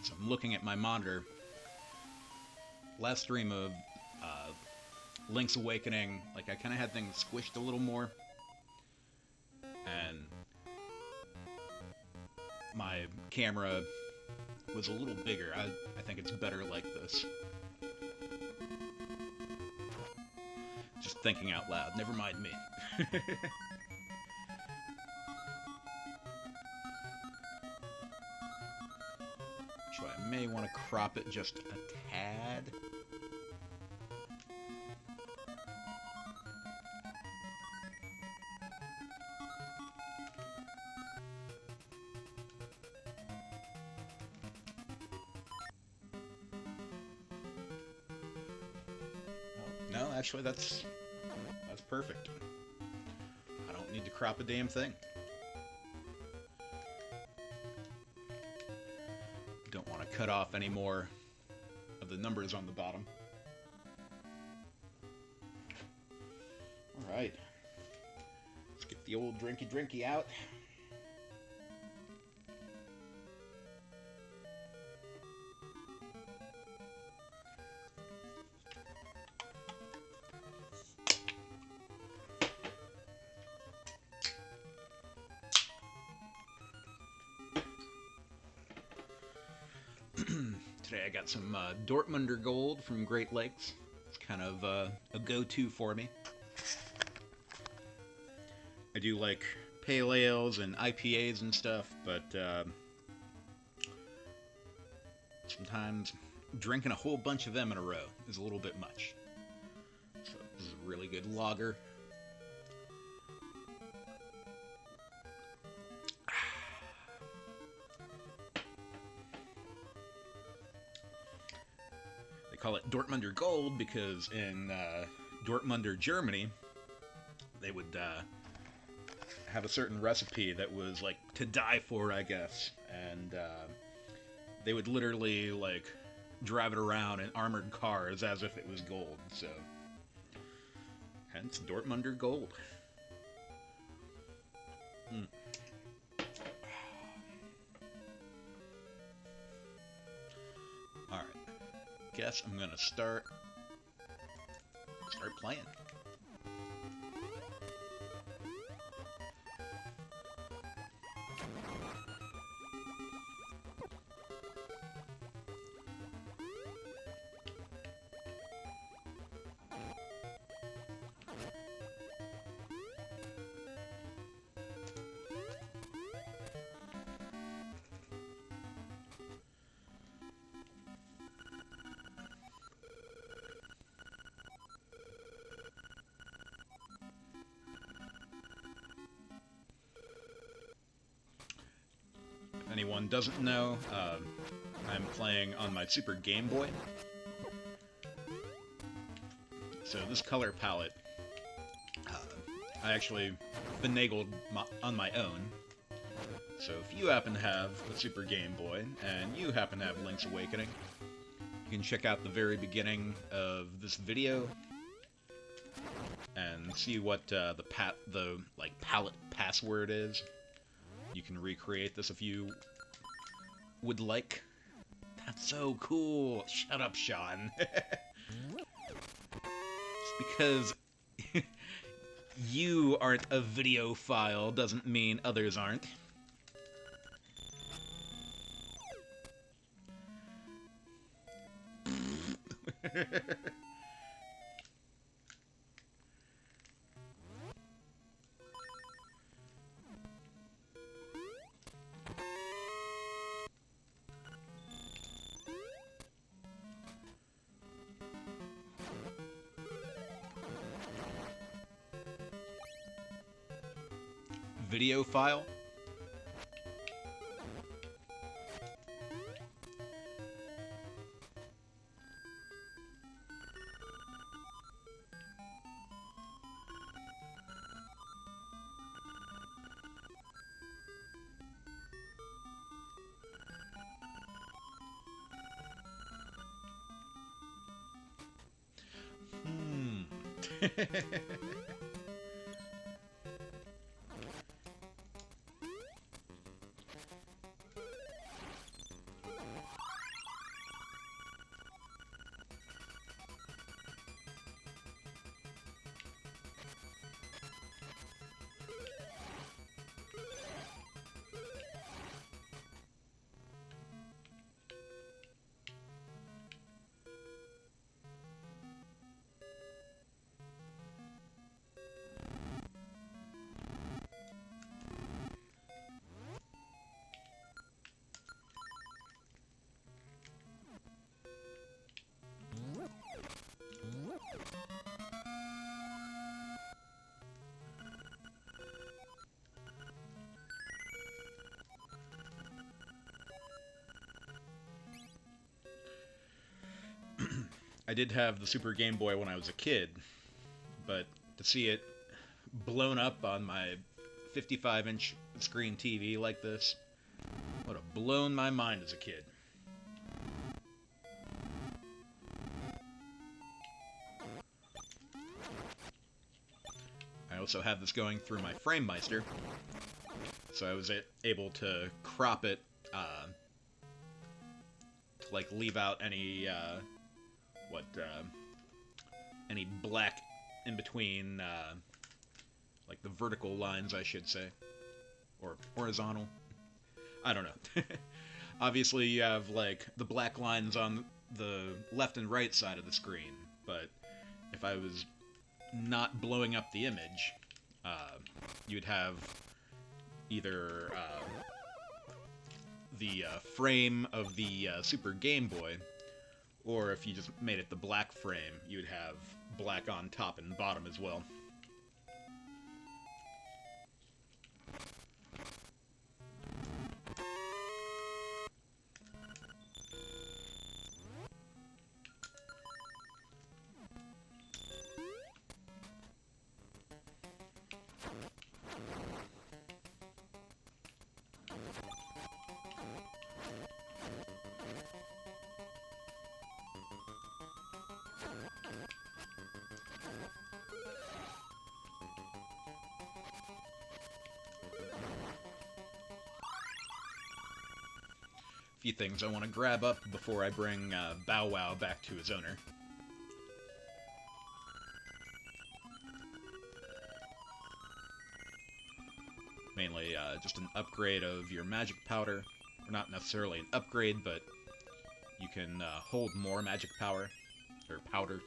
So I'm looking at my monitor. Last stream of Link's Awakening, like I kind of had things squished a little more, and my camera was a little bigger. I think it's better like this. Just thinking out loud. Never mind me. So I may want to crop it just a tad. No, actually that's perfect. I don't need to crop a damn thing. Don't want to cut off any more of the numbers on the bottom. Alright. Let's get the old drinky out. Today I got some Dortmunder Gold from Great Lakes. It's kind of a go-to for me. I do like pale ales and IPAs and stuff, but sometimes drinking a whole bunch of them in a row is a little bit much. So this is a really good lager. Call it Dortmunder Gold because in Dortmunder, Germany, they would have a certain recipe that was like to die for, I guess, and they would literally like drive it around in armored cars as if it was gold. So, hence Dortmunder Gold. Mm. Guess I'm gonna start playing. Anyone doesn't know, I'm playing on my Super Game Boy. So this color palette, I actually finagled on my own. So if you happen to have a Super Game Boy and you happen to have Link's Awakening, you can check out the very beginning of this video and see what the palette password is. You can recreate this if you would like. That's so cool. Shut up, Sean. Just because you aren't a videophile doesn't mean others aren't. Video file. I did have the Super Game Boy when I was a kid, but to see it blown up on my 55-inch screen TV like this would have blown my mind as a kid. I also have this going through my FrameMeister, so I was able to crop it to like leave out any any black in between like the vertical lines, I should say, or horizontal. I don't know. Obviously, you have like the black lines on the left and right side of the screen, but if I was not blowing up the image, you'd have either the frame of the Super Game Boy, or if you just made it the black frame, you'd have black on top and bottom as well. Few things I want to grab up before I bring Bow Wow back to his owner. Mainly just an upgrade of your magic powder. Or not necessarily an upgrade, but you can hold more magic power, or powder.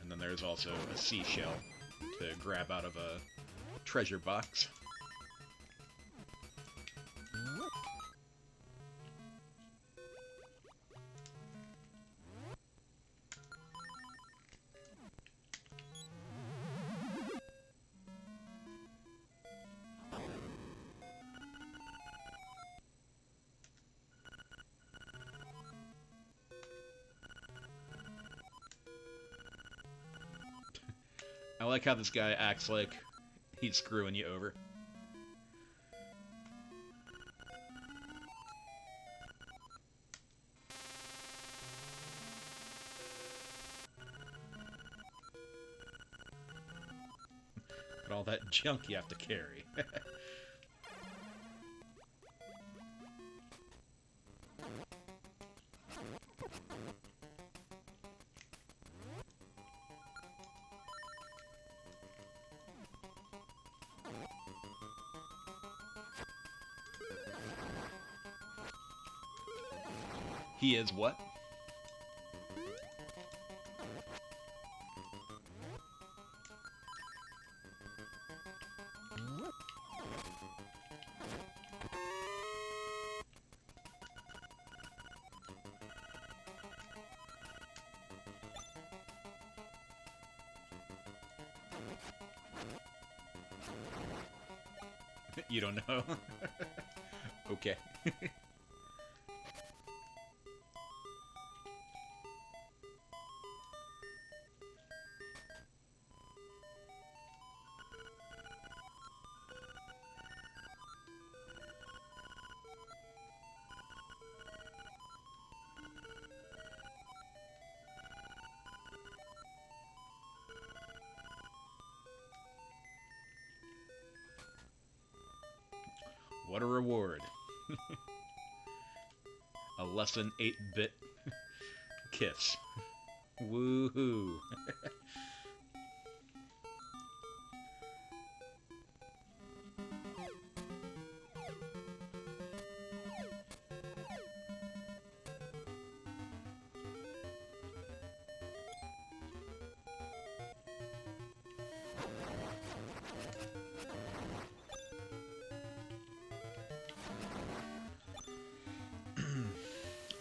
And then there's also a seashell to grab out of a treasure box. I like how this guy acts like he's screwing you over. But all that junk you have to carry. He is what? You don't know? Okay. What a reward. A less than 8-bit kiss. Woohoo.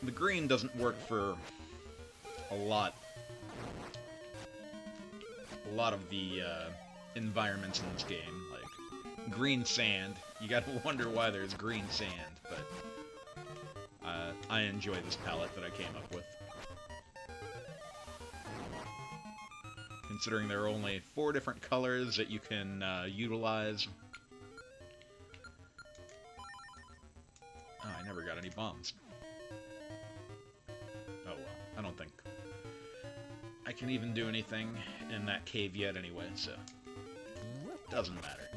The green doesn't work for a lot of the environments in this game, like green sand. You gotta wonder why there's green sand, but I enjoy this palette that I came up with. considering there are only 4 different colors that you can utilize. Oh, I never got any bombs. Oh well, I don't think I can even do anything in that cave yet anyway, so doesn't matter.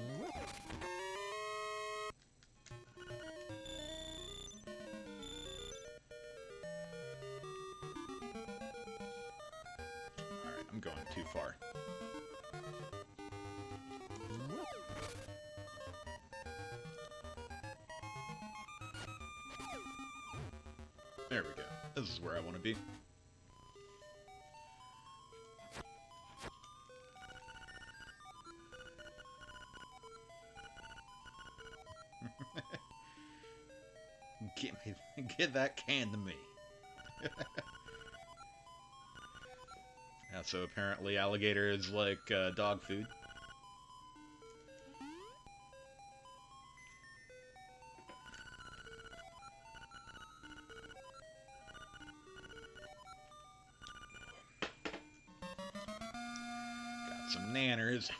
Alright, I'm going too far. There we go. This is where I want to be. Get that can to me. Yeah, so apparently alligator is like dog food. Got some nanners.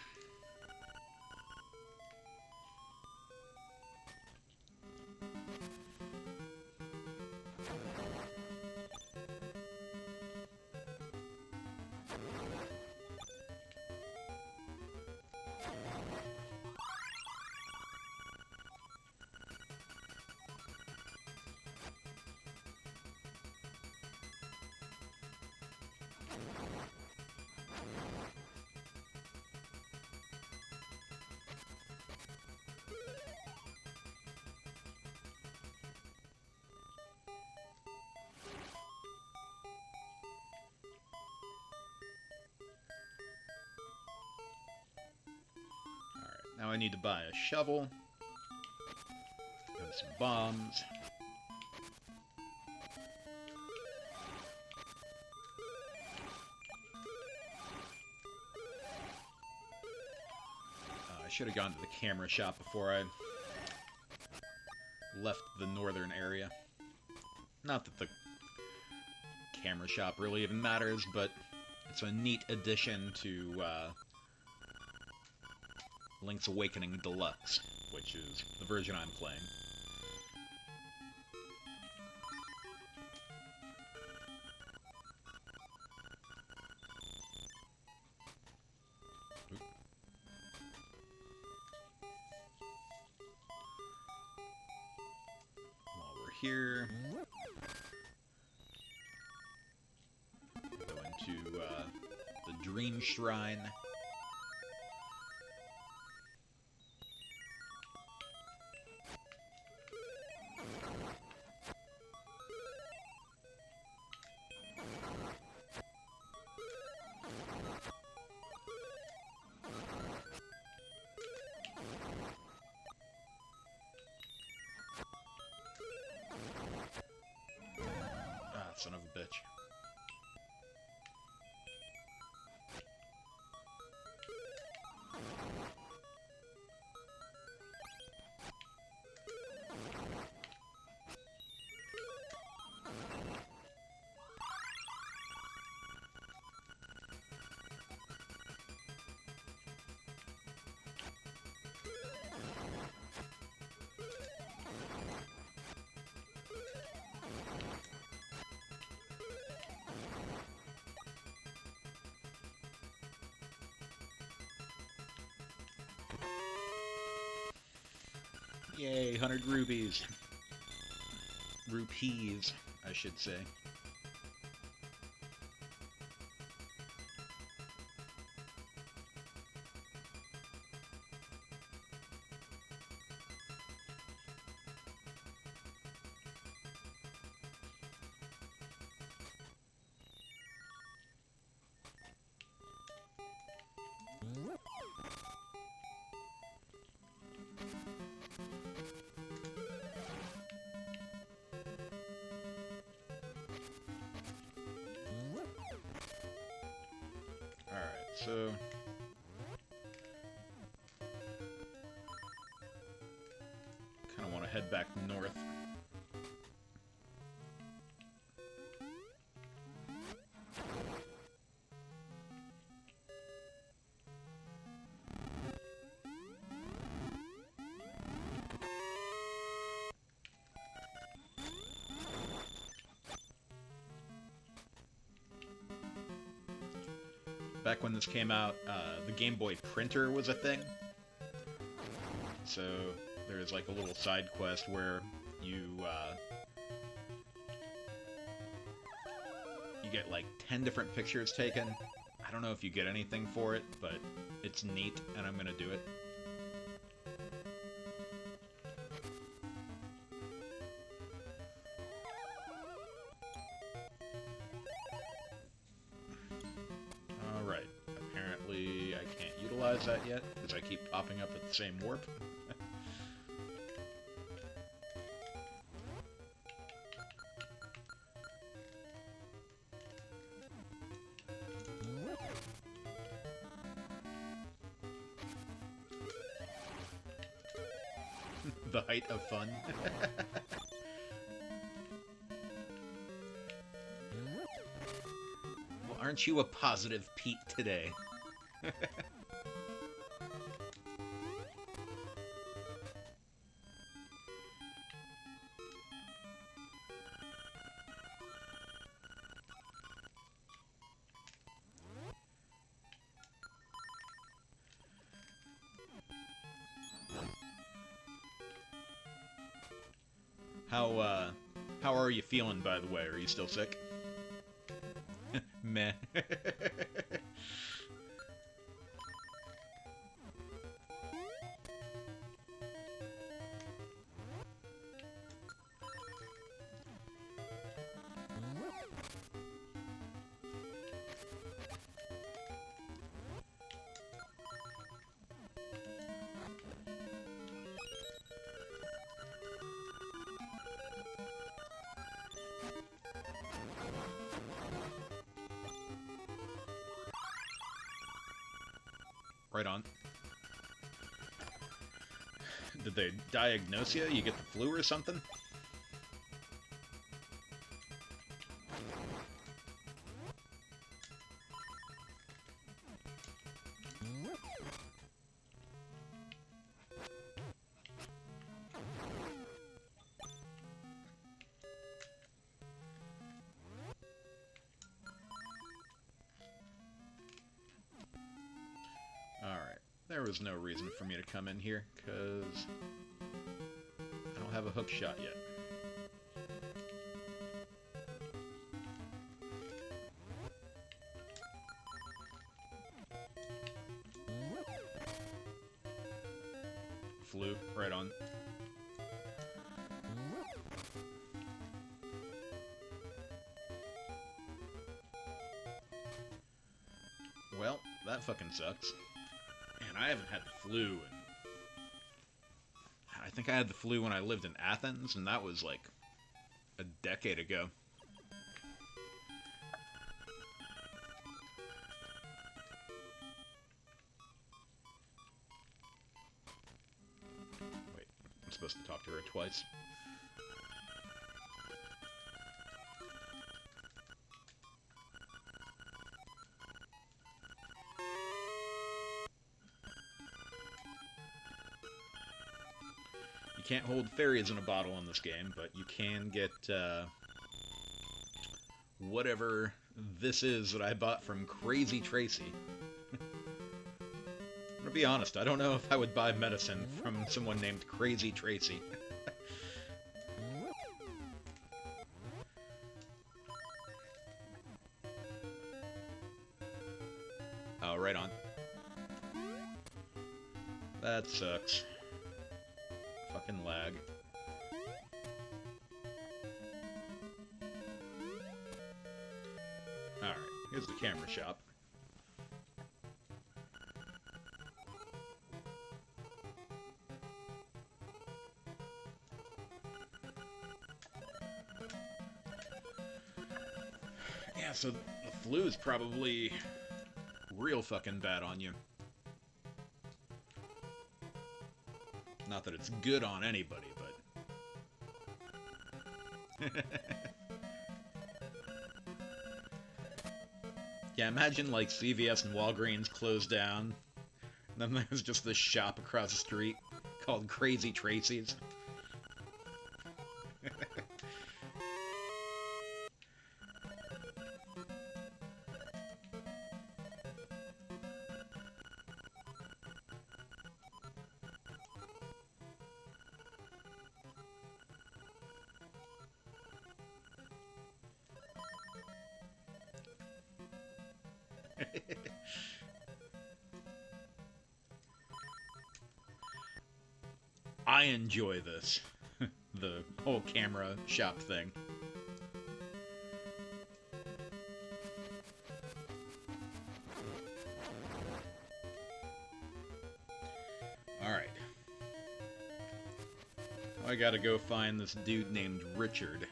Now I need to buy a shovel and some bombs. I should have gone to the camera shop before I left the northern area. Not that the camera shop really even matters, but it's a neat addition to Link's Awakening Deluxe, which is the version I'm playing. Oop. While we're here, go into the Dream Shrine. Son of a bitch. Yay, 100 rubies. Rupees, I should say. So kind of want to head back north. back when this came out, the Game Boy printer was a thing. So there's like a little side quest where you get like 10 different pictures taken. I don't know if you get anything for it, but it's neat, and I'm gonna do it. Alright, apparently I can't utilize that yet, because I keep popping up at the same warp. The height of fun. Well, aren't you a positive Pete today? How are you feeling, by the way? Are you still sick? Meh. Right on. Did they diagnose you? You get the flu or something? Alright, there was no reason for me to come in here, because I don't have a hook shot yet. Flu, right on. Well, that fucking sucks. Man, I haven't had the flu in... I think I had the flu when I lived in Athens, and that was like a decade ago. Wait, I'm supposed to talk to her twice. You can't hold fairies in a bottle in this game, but you can get whatever this is that I bought from Crazy Tracy. I'm gonna be honest, I don't know if I would buy medicine from someone named Crazy Tracy. Oh, right on. That sucks. Fucking lag. Alright, here's the camera shop. Yeah, so the flu is probably real fucking bad on you. Not that it's good on anybody, but... Yeah, imagine, like, CVS and Walgreens closed down, and then there's just this shop across the street called Crazy Tracy's. I enjoy this. The whole camera shop thing. Alright. I gotta go find this dude named Richard.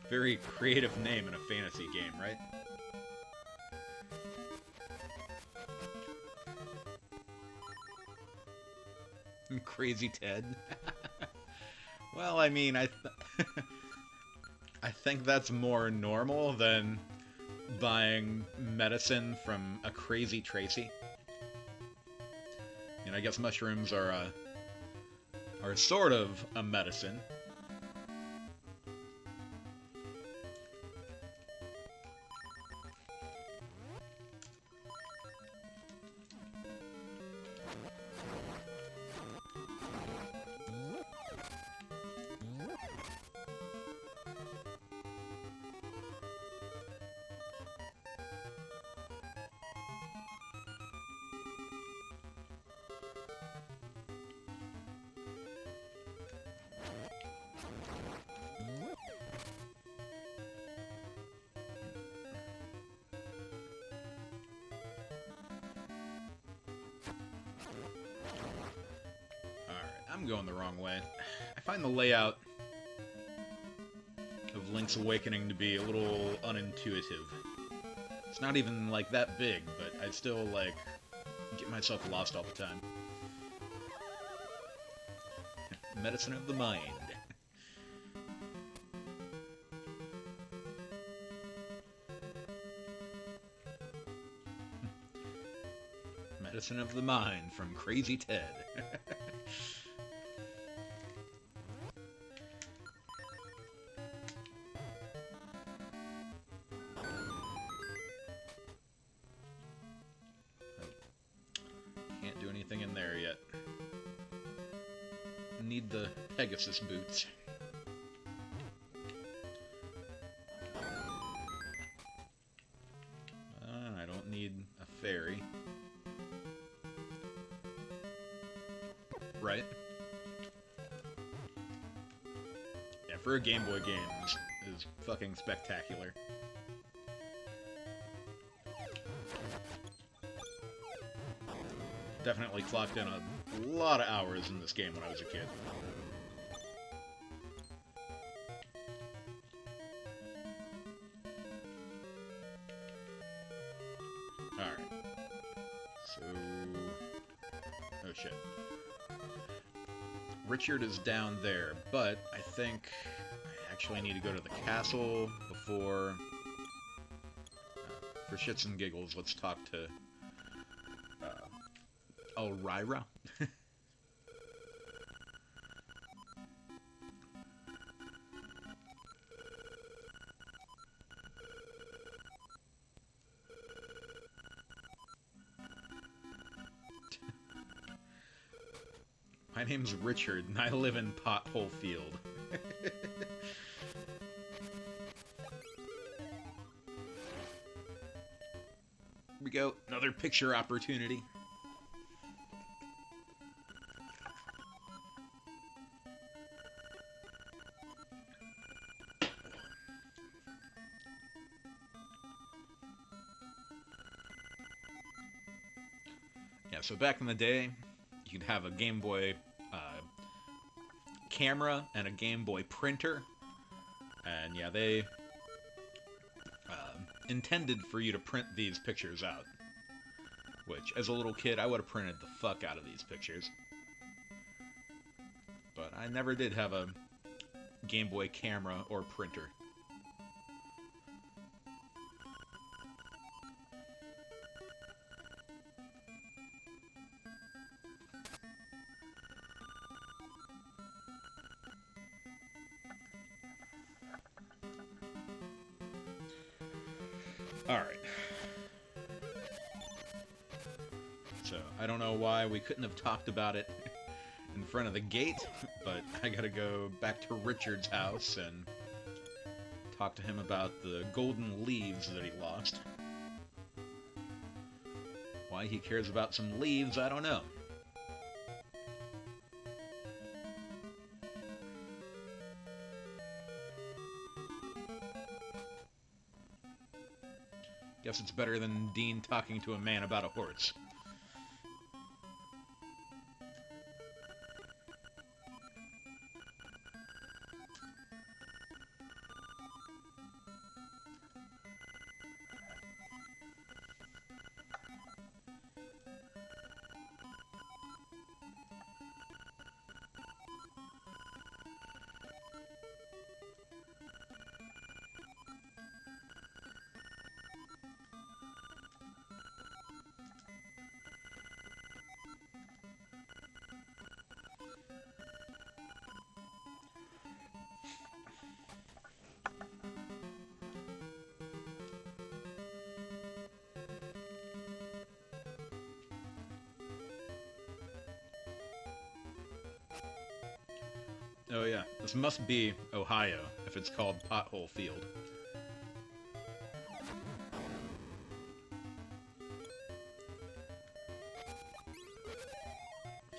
Very creative name in a fantasy game, right? Crazy Ted. Well, I mean, I think that's more normal than buying medicine from a crazy Tracy. And I guess mushrooms are sort of a medicine. I'm going the wrong way. I find the layout of Link's Awakening to be a little unintuitive. It's not even, like, that big, but I still, like, get myself lost all the time. Medicine of the mind. Medicine of the mind from Crazy Ted. In there yet. Need the Pegasus boots. I don't need a fairy. Right? Yeah, for a Game Boy game, this is fucking spectacular. Definitely clocked in a lot of hours in this game when I was a kid. Alright. So... oh shit. Richard is down there, but I think I actually need to go to the castle before... for shits and giggles, let's talk to... Elvira? My name's Richard, and I live in Pothole Field. Here we go, another picture opportunity. Yeah, so back in the day, you could have a Game Boy camera and a Game Boy printer, and yeah, they intended for you to print these pictures out, which, as a little kid, I would have printed the fuck out of these pictures. But I never did have a Game Boy camera or printer. Alright. So, I don't know why we couldn't have talked about it in front of the gate, but I gotta go back to Richard's house and talk to him about the golden leaves that he lost. Why he cares about some leaves, I don't know. Guess it's better than Dean talking to a man about a horse. Oh yeah, this must be Ohio, if it's called Pothole Field.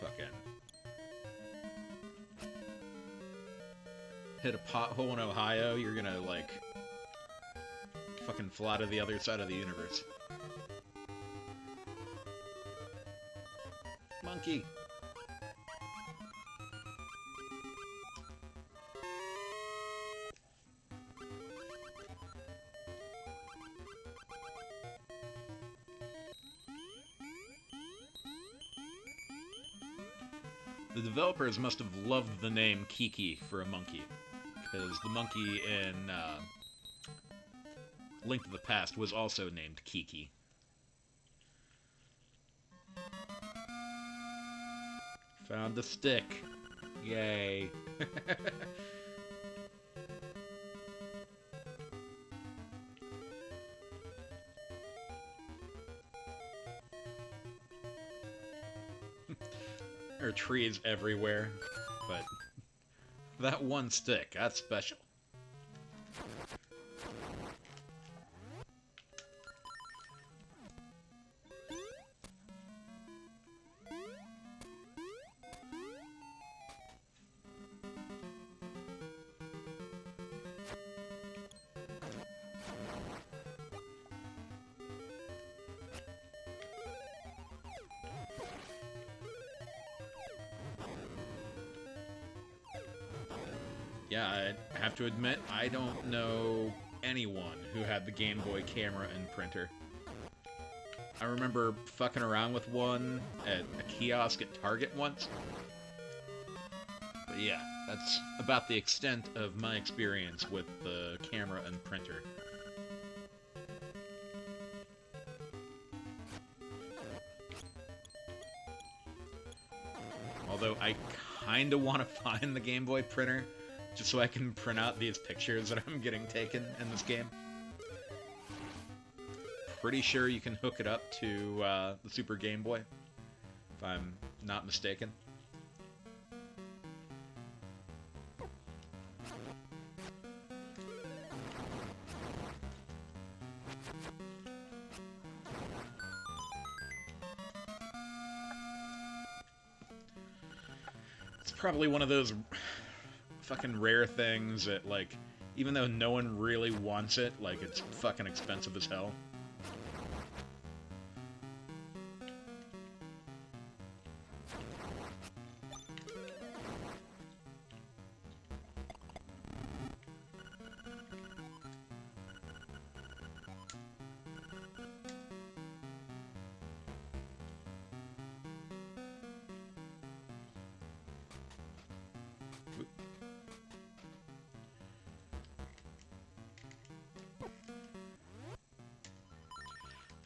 Fucking hit a pothole in Ohio, you're gonna, like, fucking fly to the other side of the universe. Monkey! The developers must have loved the name Kiki for a monkey, because the monkey in Link to the Past was also named Kiki. Found the stick. Yay. There are trees everywhere, but that one stick, that's special. Yeah, I have to admit, I don't know anyone who had the Game Boy camera and printer. I remember fucking around with one at a kiosk at Target once. But yeah, that's about the extent of my experience with the camera and printer. Although I kinda want to find the Game Boy printer, just so I can print out these pictures that I'm getting taken in this game. Pretty sure you can hook it up to the Super Game Boy, if I'm not mistaken. It's probably one of those fucking rare things that, like, even though no one really wants it, like, it's fucking expensive as hell.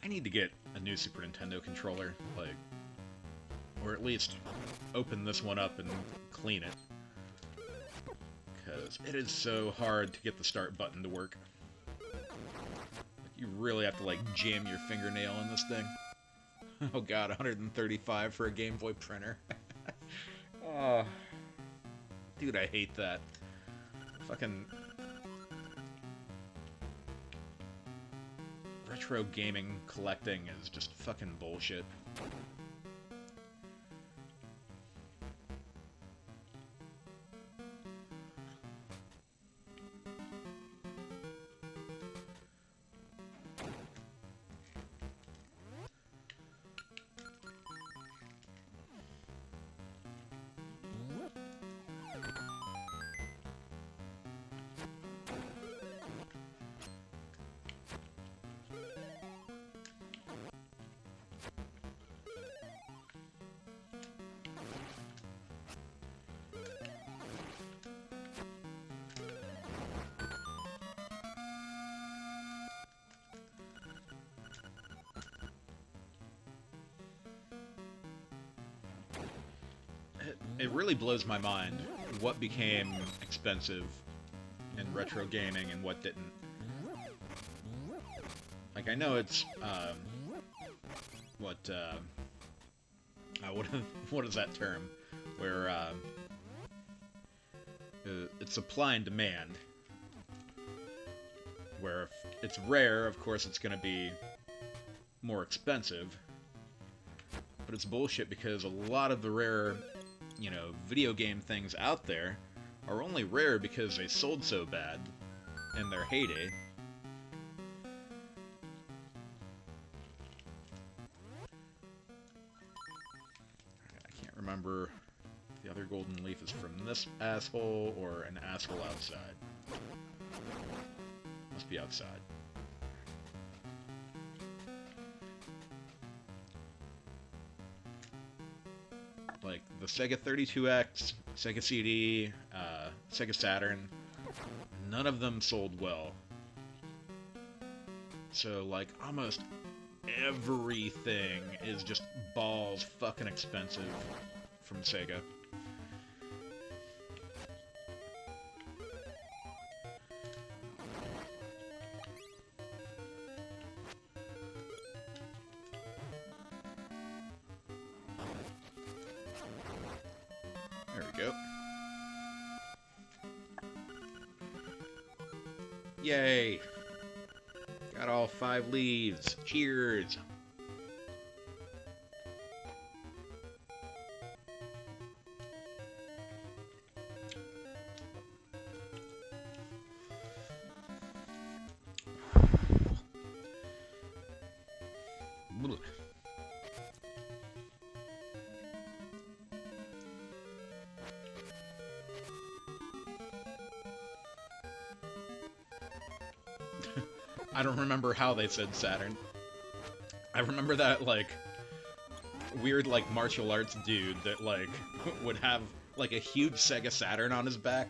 I need to get a new Super Nintendo controller, like, or at least open this one up and clean it. Because it is so hard to get the start button to work. Like, you really have to, like, jam your fingernail in this thing. Oh god, 135 for a Game Boy printer. Oh, dude, I hate that. Fucking retro gaming collecting is just fucking bullshit. It really blows my mind what became expensive in retro gaming and what didn't. Like, I know it's, what what is that term? Where, it's supply and demand. Where if it's rare, of course it's gonna be more expensive. But it's bullshit because a lot of the rare, you know, video game things out there are only rare because they sold so bad in their heyday. I can't remember if the other golden leaf is from this asshole or an asshole outside. Must be outside. Like the Sega 32X, Sega CD, Sega Saturn, none of them sold well. So like almost everything is just balls fucking expensive from Sega. There we go. Yay! Got all 5 leaves. Cheers! I don't remember how they said Saturn. I remember that, like, weird, like, martial arts dude that, like, would have, like, a huge Sega Saturn on his back.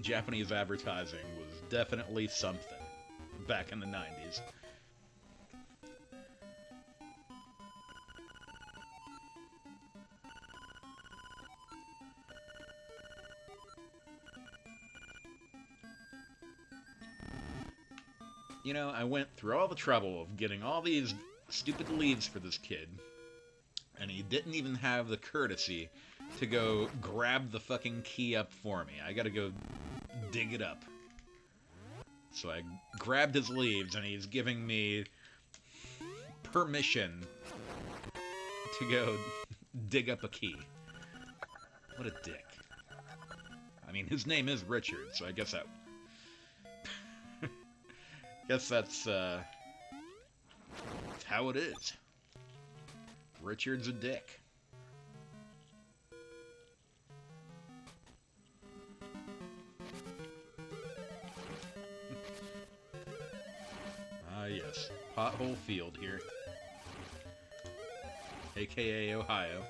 Japanese advertising was definitely something back in the 90s. You know, I went through all the trouble of getting all these stupid leaves for this kid, and he didn't even have the courtesy to go grab the fucking key up for me. I gotta go dig it up. So I grabbed his leaves, and he's giving me permission to go dig up a key. What a dick. I mean, his name is Richard, so I guess that... Guess that's how it is. Richard's a dick. Ah, yes. Pothole Field here. AKA Ohio.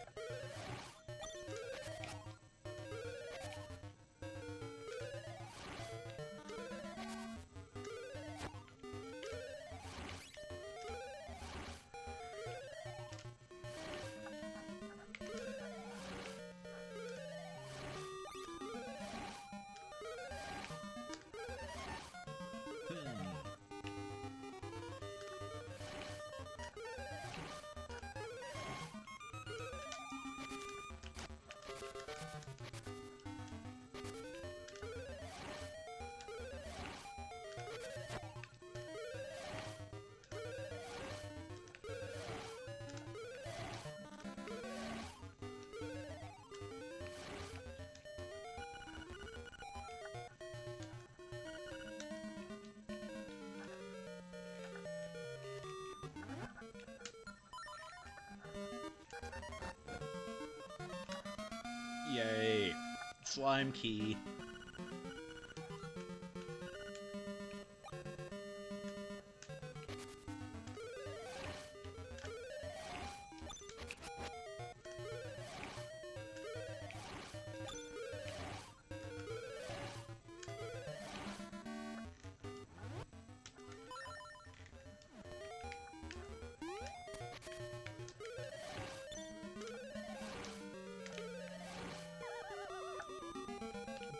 Yay! Slime key.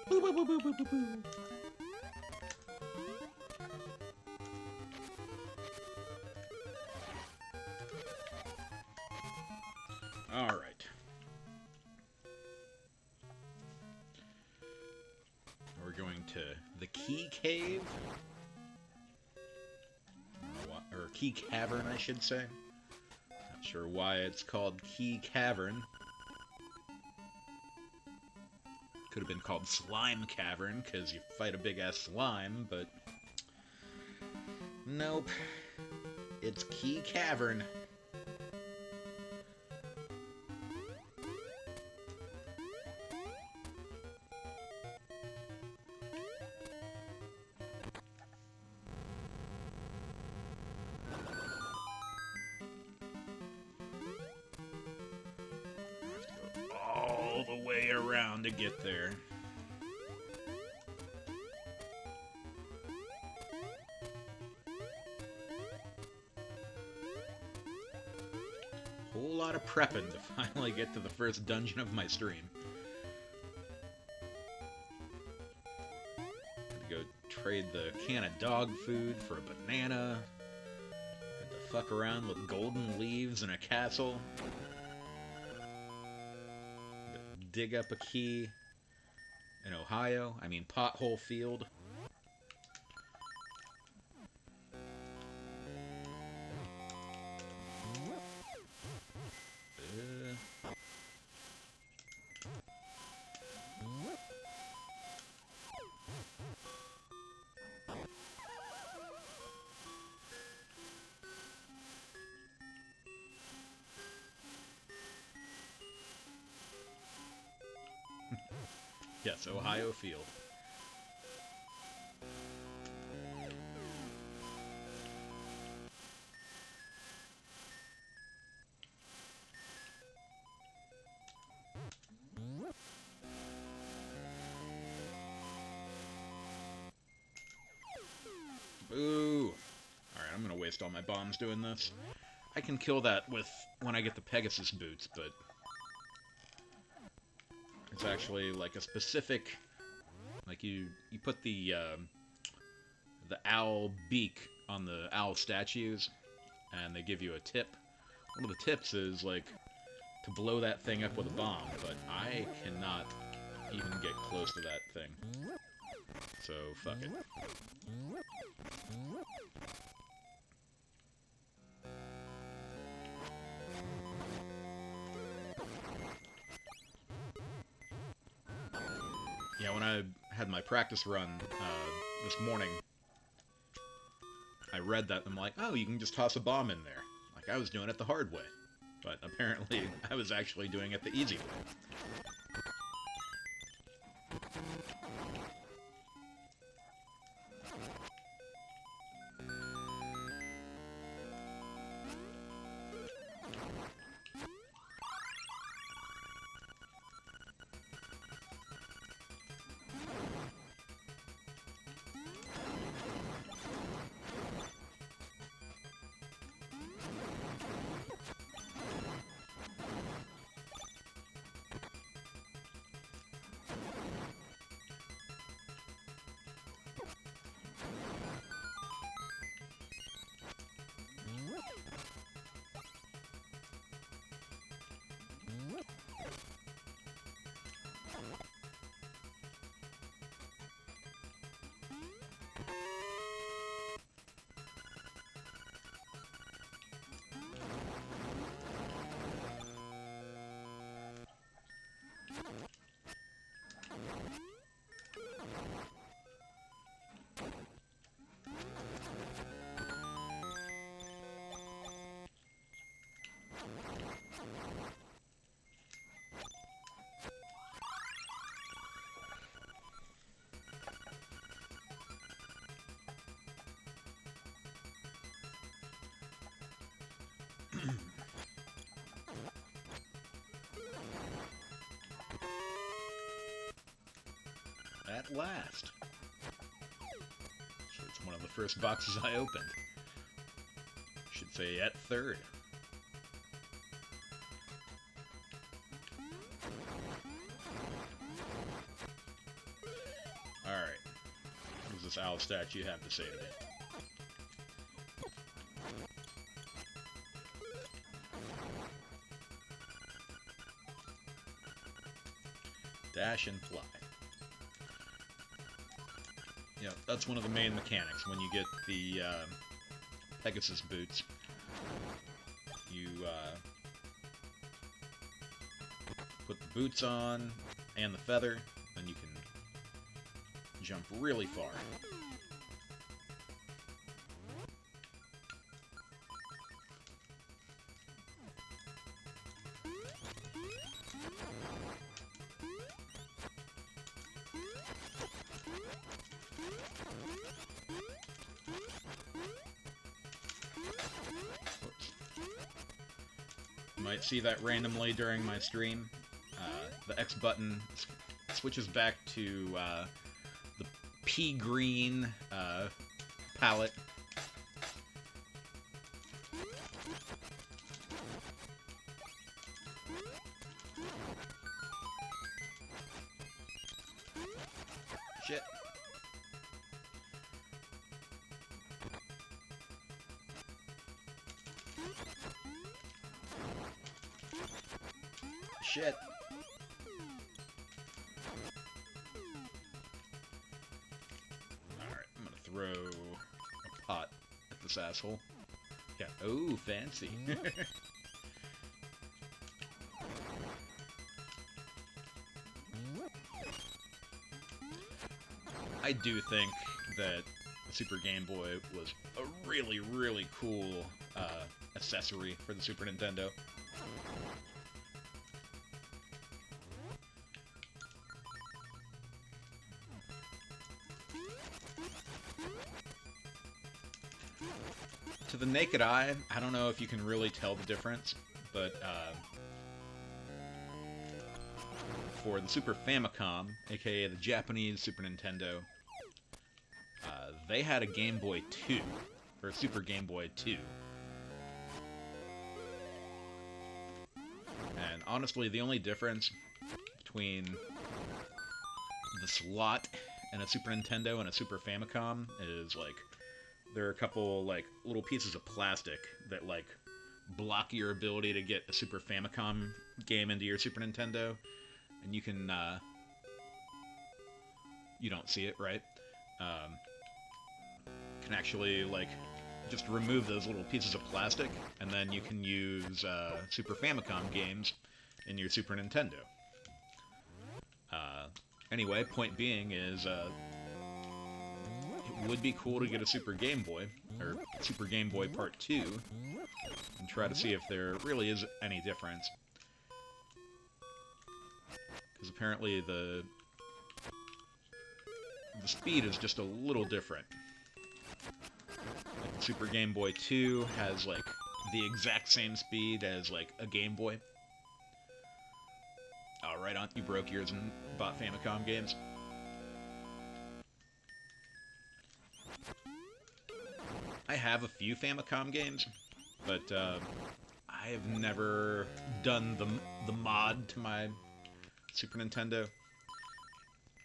Boo, boo, boo, boo, boo, boo, boo. All right. We're going to the Key Cave, or Key Cavern, I should say. Not sure why it's called Key Cavern. Could have been called Slime Cavern, because you fight a big-ass slime, but... Nope. It's Key Cavern. All the way around to get there. Whole lot of prepping to finally get to the first dungeon of my stream. Had to go trade the can of dog food for a banana. Had to fuck around with golden leaves in a castle. Dig up a key in Ohio. I mean, Pothole Field. Yes, Ohio Field. Ooh. Alright, I'm gonna waste all my bombs doing this. I can kill that with when I get the Pegasus boots, but it's actually like a specific, like you put the owl beak on the owl statues, and they give you a tip. One of the tips is like to blow that thing up with a bomb, but I cannot even get close to that thing. So fuck it. Yeah, when I had my practice run this morning, I read that and I'm like, oh, you can just toss a bomb in there. Like, I was doing it the hard way. But apparently, I was actually doing it the easy way. at last. So it's one of the first boxes I opened. Should say at third. Alright. What does this owl statue have to say today? Dash and fly. Yeah, that's one of the main mechanics when you get the Pegasus boots. You put the boots on and the feather, and you can jump really far. You might see that randomly during my stream. The X button switches back to the pea green palette. Shit. Shit. Alright, I'm gonna throw a pot at this asshole. Yeah, oh, fancy. I do think that the Super Game Boy was a really, really cool accessory for the Super Nintendo. To the naked eye, I don't know if you can really tell the difference, but for the Super Famicom, aka the Japanese Super Nintendo, they had a Game Boy 2, or a Super Game Boy 2. And honestly, the only difference between the slot and a Super Nintendo and a Super Famicom is, like, there are a couple, like, little pieces of plastic that, like, block your ability to get a Super Famicom game into your Super Nintendo. And you can, you don't see it, right? Can actually, like, just remove those little pieces of plastic, and then you can use, Super Famicom games in your Super Nintendo. Anyway, point being is, it would be cool to get a Super Game Boy, or Super Game Boy Part 2, and try to see if there really is any difference. Because apparently the speed is just a little different. Like the Super Game Boy 2 has, like, the exact same speed as, like, a Game Boy. Oh, right on, you broke yours and bought Famicom games. I have a few Famicom games, but I have never done the mod to my Super Nintendo.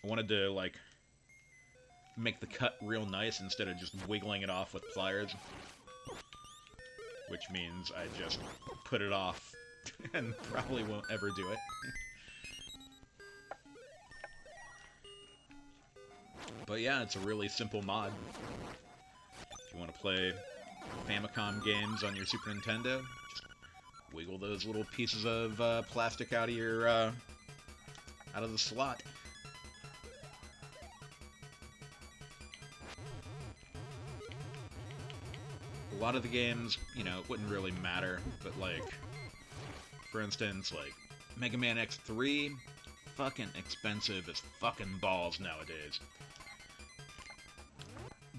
I wanted to, like, make the cut real nice instead of just wiggling it off with pliers. Which means I just put it off and probably won't ever do it. But yeah, it's a really simple mod. If you want to play Famicom games on your Super Nintendo, just wiggle those little pieces of plastic out of your out of the slot. A lot of the games, you know, it wouldn't really matter, but, like, for instance, like, Mega Man X3, fucking expensive as fucking balls nowadays.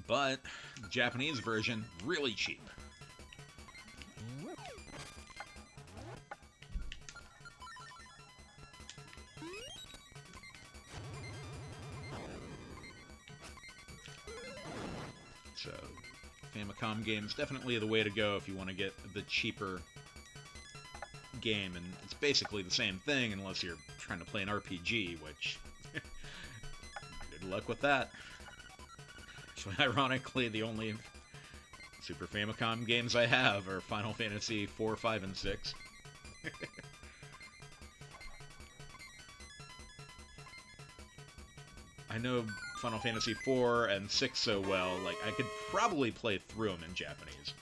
But the Japanese version, really cheap. So, Famicom games definitely the way to go if you want to get the cheaper game, and it's basically the same thing unless you're trying to play an RPG, which good luck with that. So ironically, the only Super Famicom games I have are Final Fantasy 4, 5, and 6. I know Final Fantasy 4 and 6 so well, like, I could probably play through them in Japanese.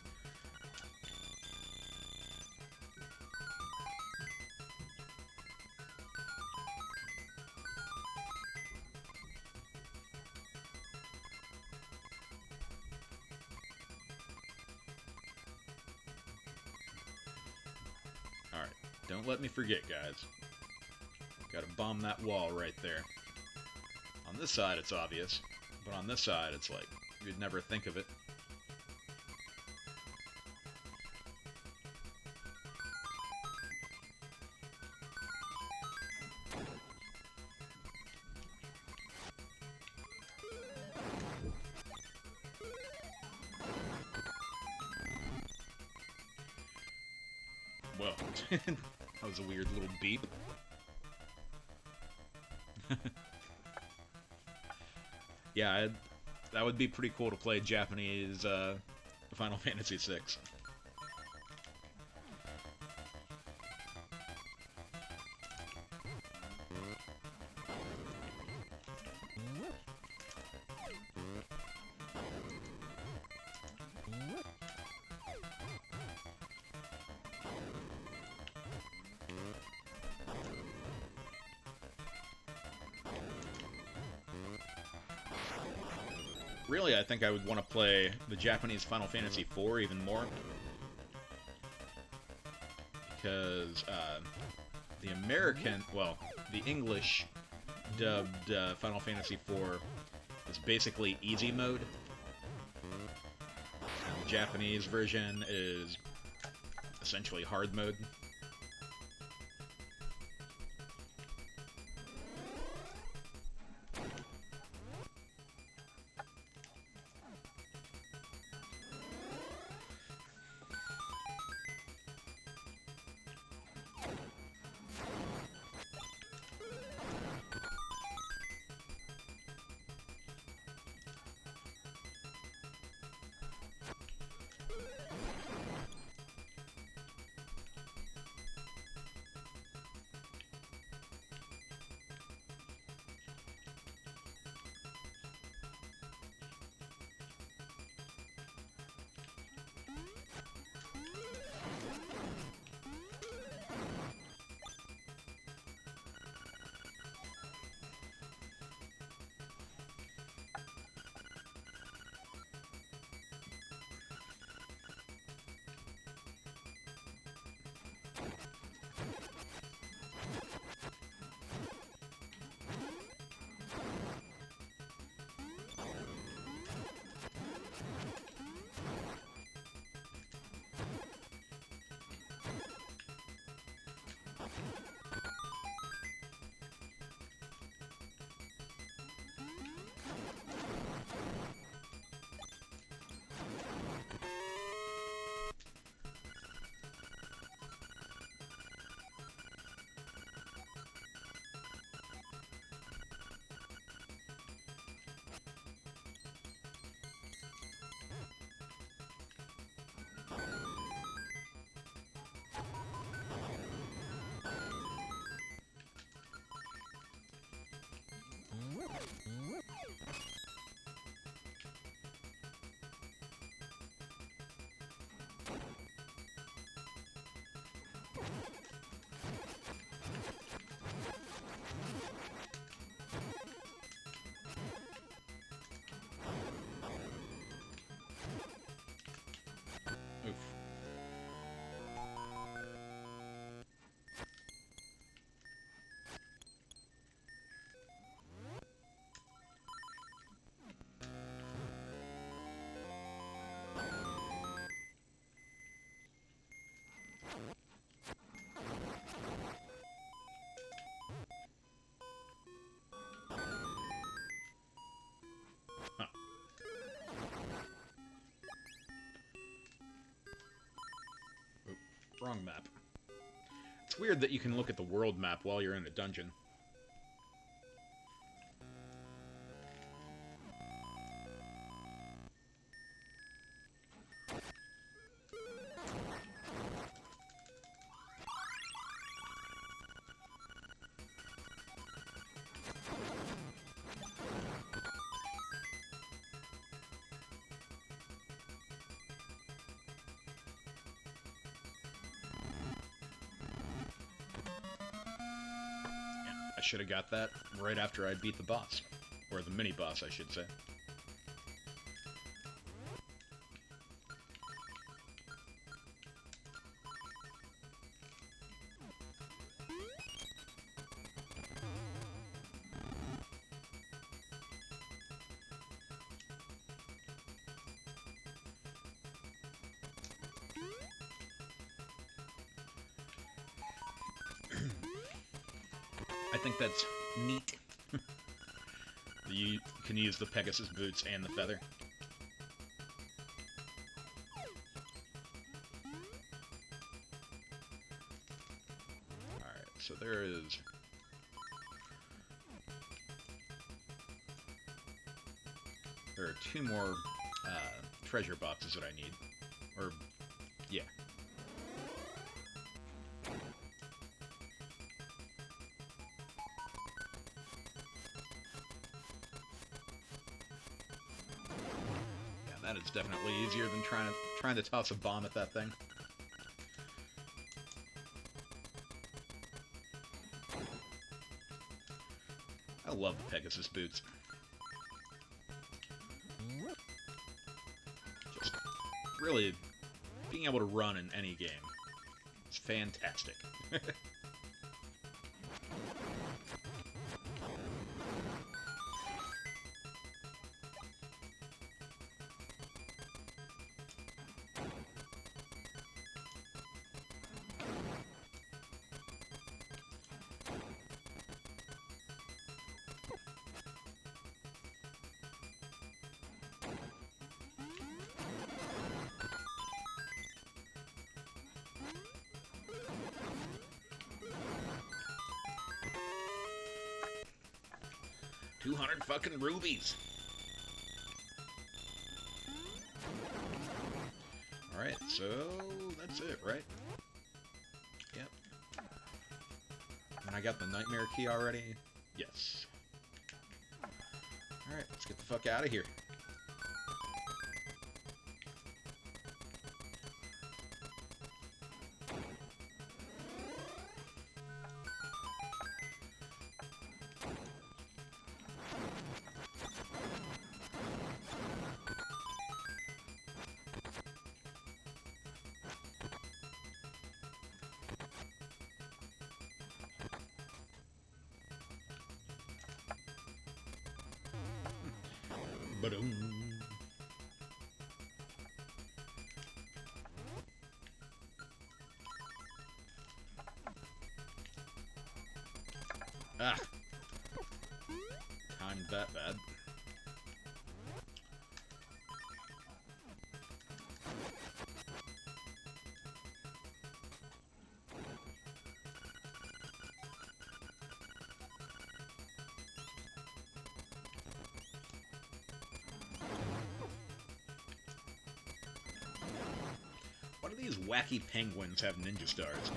Alright, don't let me forget, guys. Gotta bomb that wall right there. On this side, it's obvious, but on this side, it's like, you'd never think of it. Whoa. That was a weird little beep. Yeah, that would be pretty cool to play Japanese Final Fantasy VI. Really, I think I would want to play the Japanese Final Fantasy IV even more. Because the American, well, the English dubbed Final Fantasy IV is basically easy mode. And the Japanese version is essentially hard mode. Wrong map. It's weird that you can look at the world map while you're in a dungeon. I should have got that right after I beat the boss. Or the mini-boss, I should say. I think that's neat. You can use the Pegasus boots and the feather. Alright, so there is... There are 2 more treasure boxes that I need. Or, yeah. That is definitely easier than trying to toss a bomb at that thing. I love the Pegasus boots. Just really being able to run in any game is fantastic. $200 fucking rubies. Alright, so that's it, right? Yep. And I got the nightmare key already? Yes. Alright, let's get the fuck out of here. Ba-dum. Ah. Timed that bad. Why do these wacky penguins have ninja stars?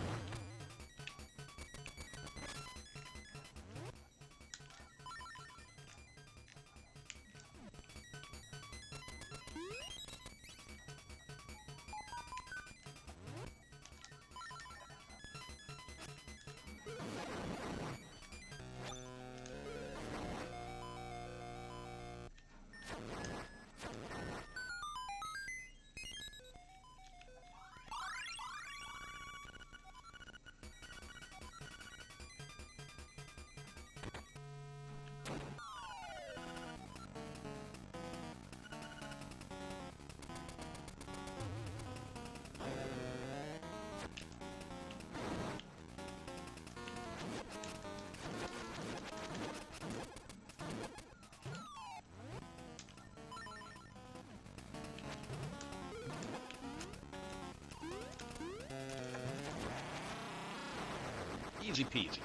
Easy peasy.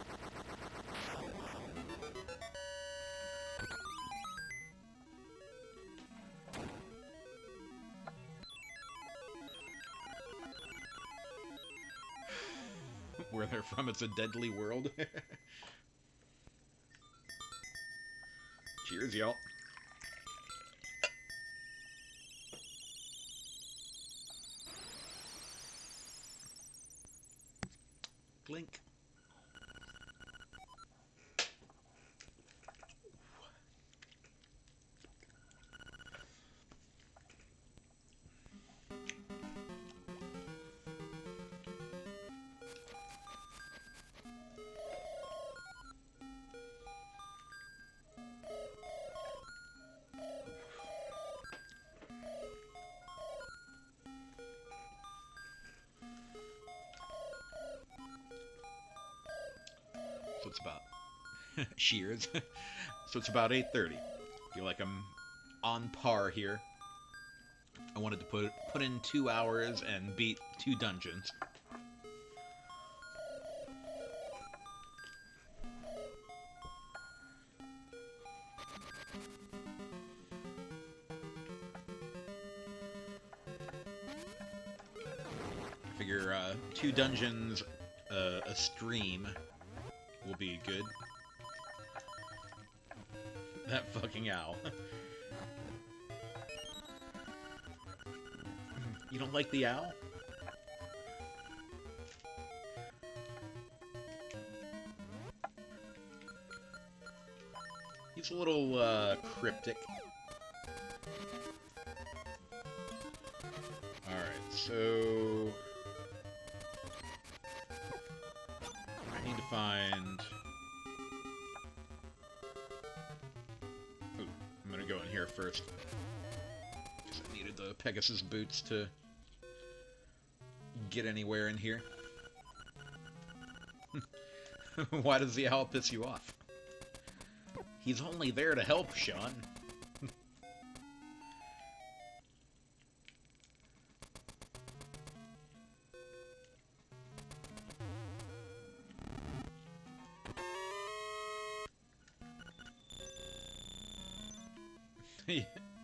Where they're from, it's a deadly world. Cheers, y'all. Blink. So it's about shears. So it's about 8:30. Feel like I'm on par here. I wanted to put in 2 hours and beat 2 dungeons. I figure 2 dungeons a stream will be good. That fucking owl. You don't like the owl? He's a little cryptic. Alright, so I need to find... Ooh, I'm gonna go in here first. Because I needed the Pegasus boots to get anywhere in here. Why does the owl piss you off? He's only there to help, Sean.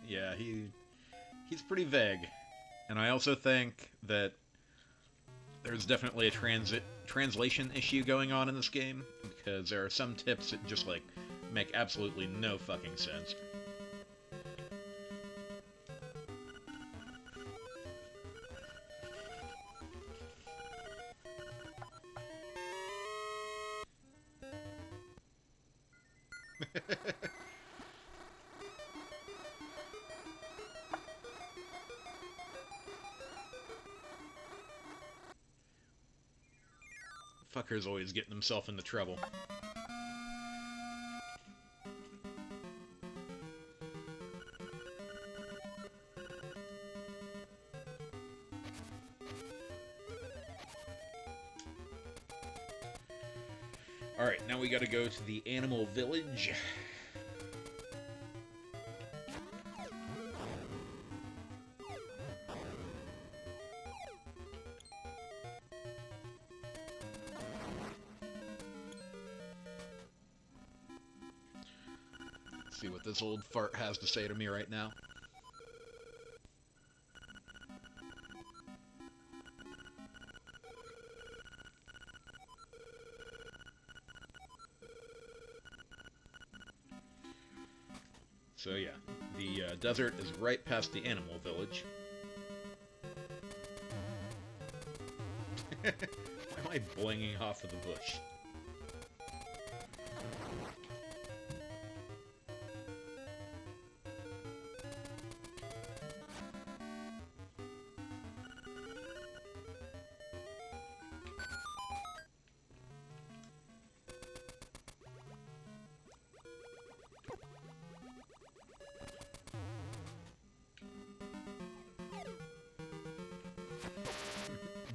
Yeah, he's pretty vague. And I also think that there's definitely a translation issue going on in this game, because there are some tips that just, like, make absolutely no fucking sense. Fucker's always getting himself into trouble. Alright, now we gotta go to the animal village. See what this old fart has to say to me right now. So yeah, the desert is right past the animal village. Why am I blinging off of the bush?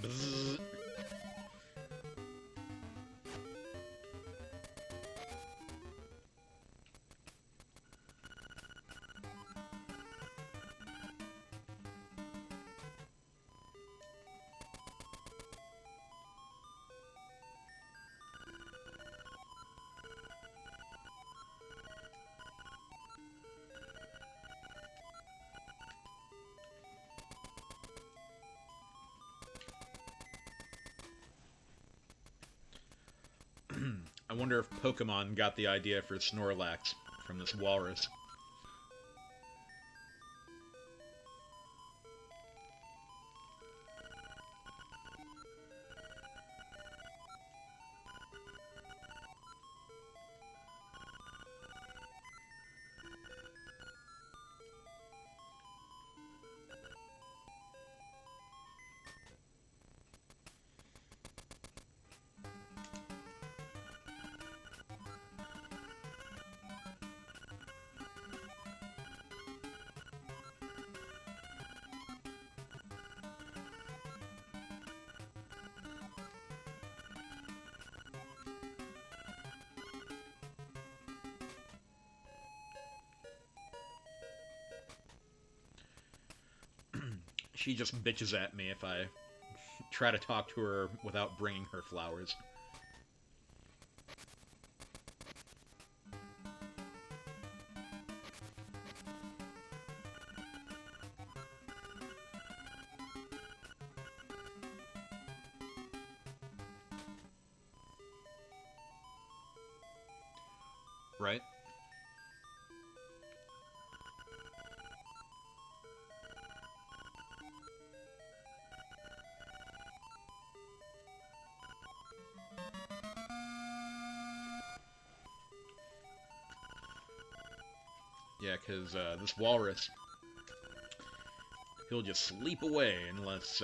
Bzzz. I wonder if Pokemon got the idea for Snorlax from this walrus. She just bitches at me if I try to talk to her without bringing her flowers. Right? Yeah, because this walrus, he'll just sleep away unless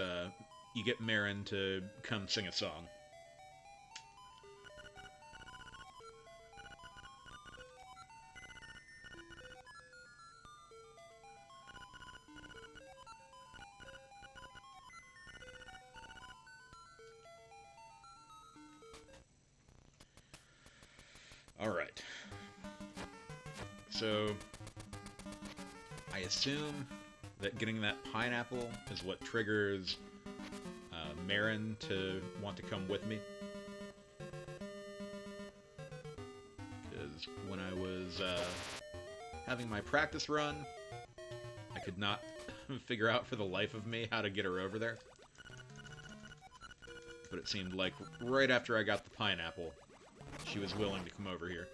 you get Marin to come sing a song. Alright. So, I assume that getting that pineapple is what triggers Marin to want to come with me. Because when I was having my practice run, I could not figure out for the life of me how to get her over there. But it seemed like right after I got the pineapple, she was willing to come over here.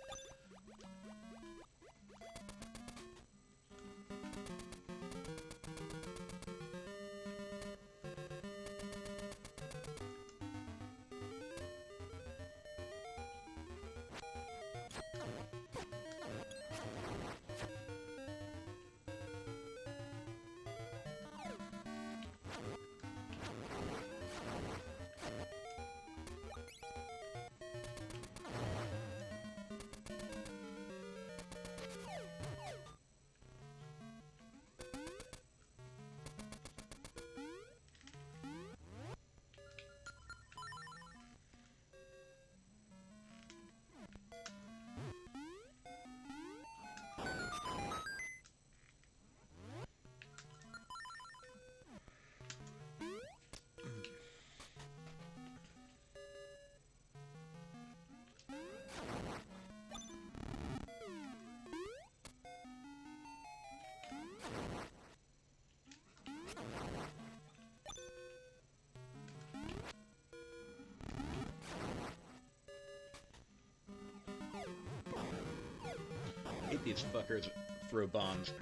I hate these fuckers that throw bombs.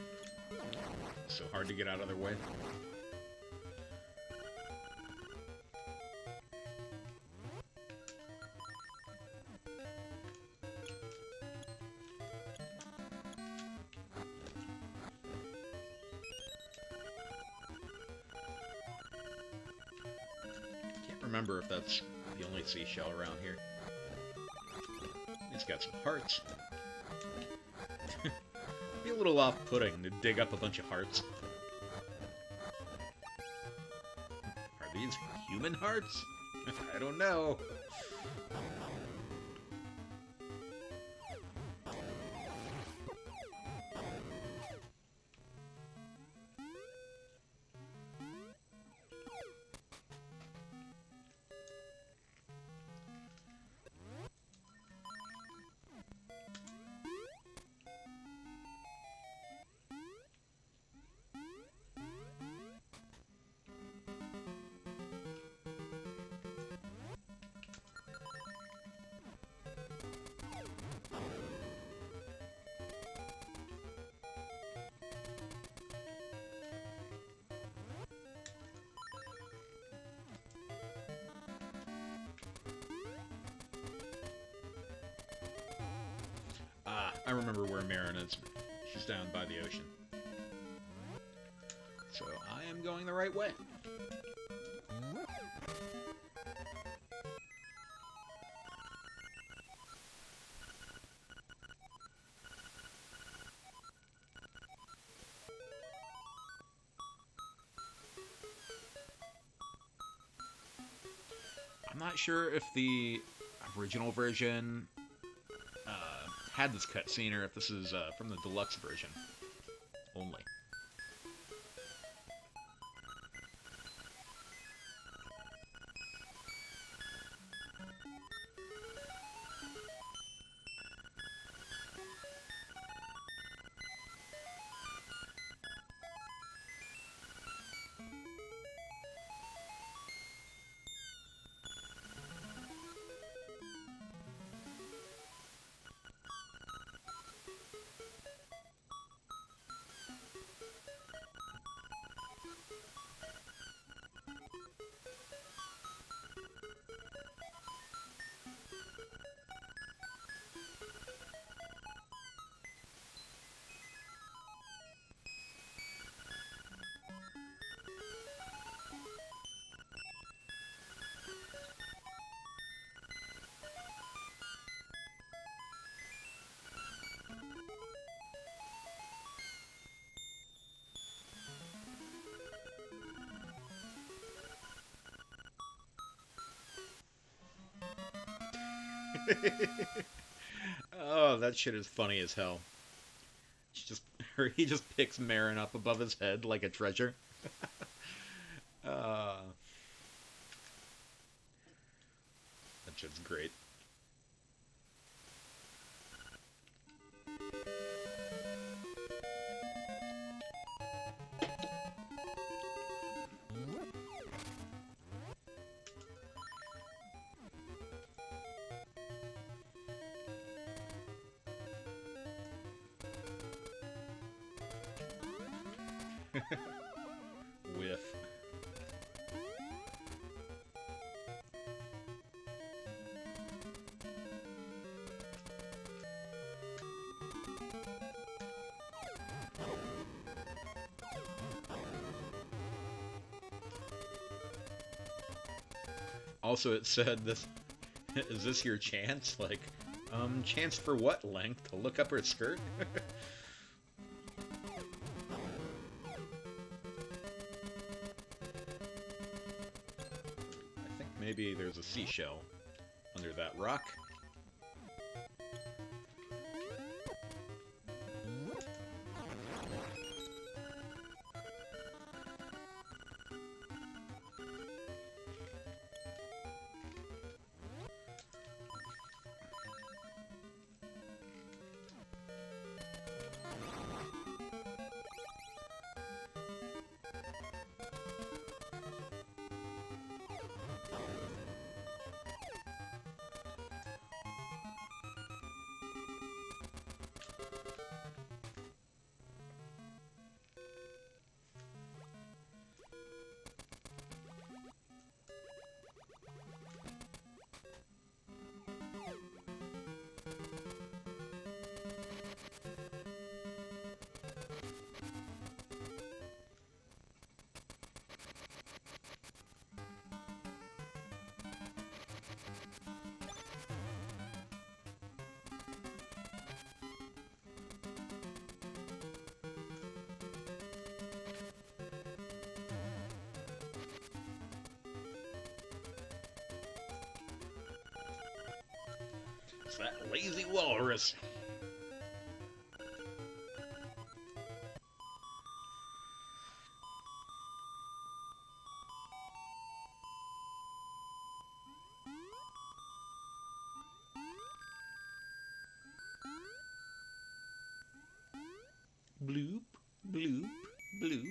It's so hard to get out of their way. Can't remember if that's the only seashell around here. It's got some hearts. Be a little off-putting to dig up a bunch of hearts. Are these human hearts? I don't know. remember where Marin is. She's down by the ocean. So I am going the right way. I'm not sure if the original version had this cutscene or if this is from the deluxe version only. Oh, that shit is funny as hell. He just picks Marin up above his head like a treasure. uh, that shit's great. Whiff. Also, it said this. Is this your chance? Like, chance for what length? To look up her skirt? Maybe there's a seashell under that rock. It's that lazy walrus. Bloop, bloop, bloop.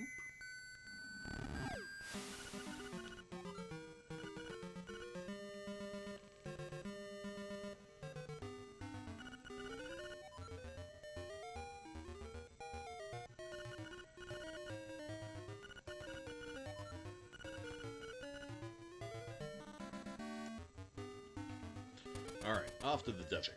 Alright, off to the desert.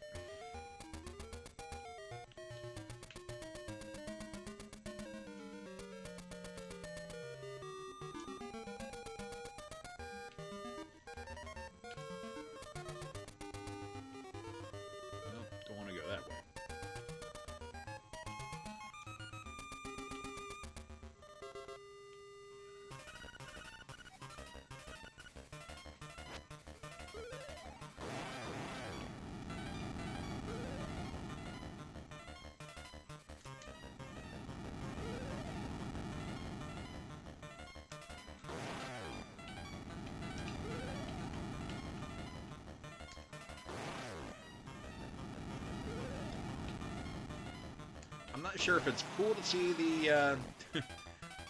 I'm not sure if it's cool to see the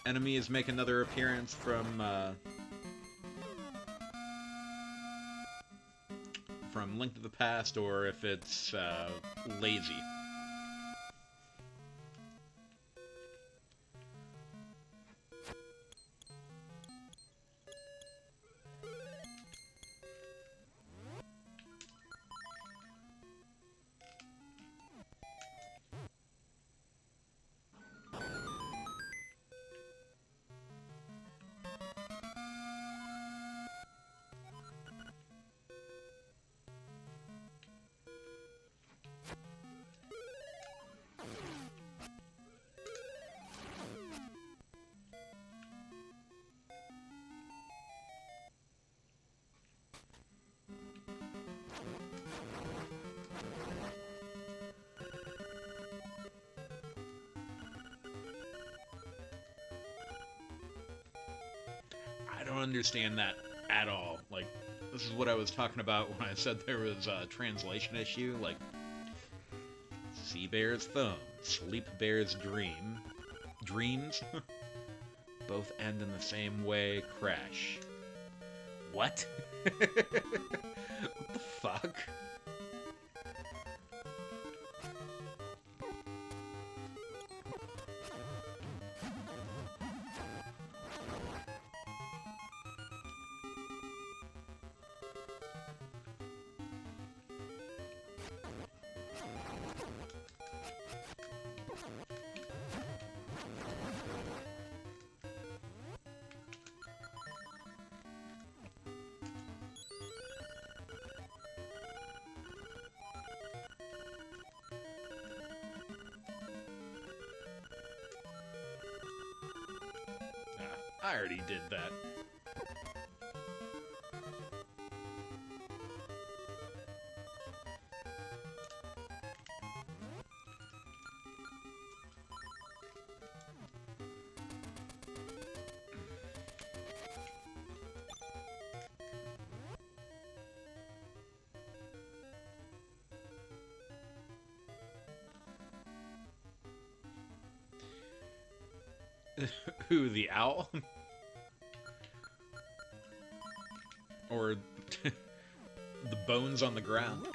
enemies make another appearance from Link to the Past, or if it's lazy. I don't understand that at all. Like, this is what I was talking about when I said there was a translation issue. Like, see bear's thumb, sleep bear's dreams, both end in the same way, crash. What? What the fuck? I already did that. Who, the owl? Or the bones on the ground?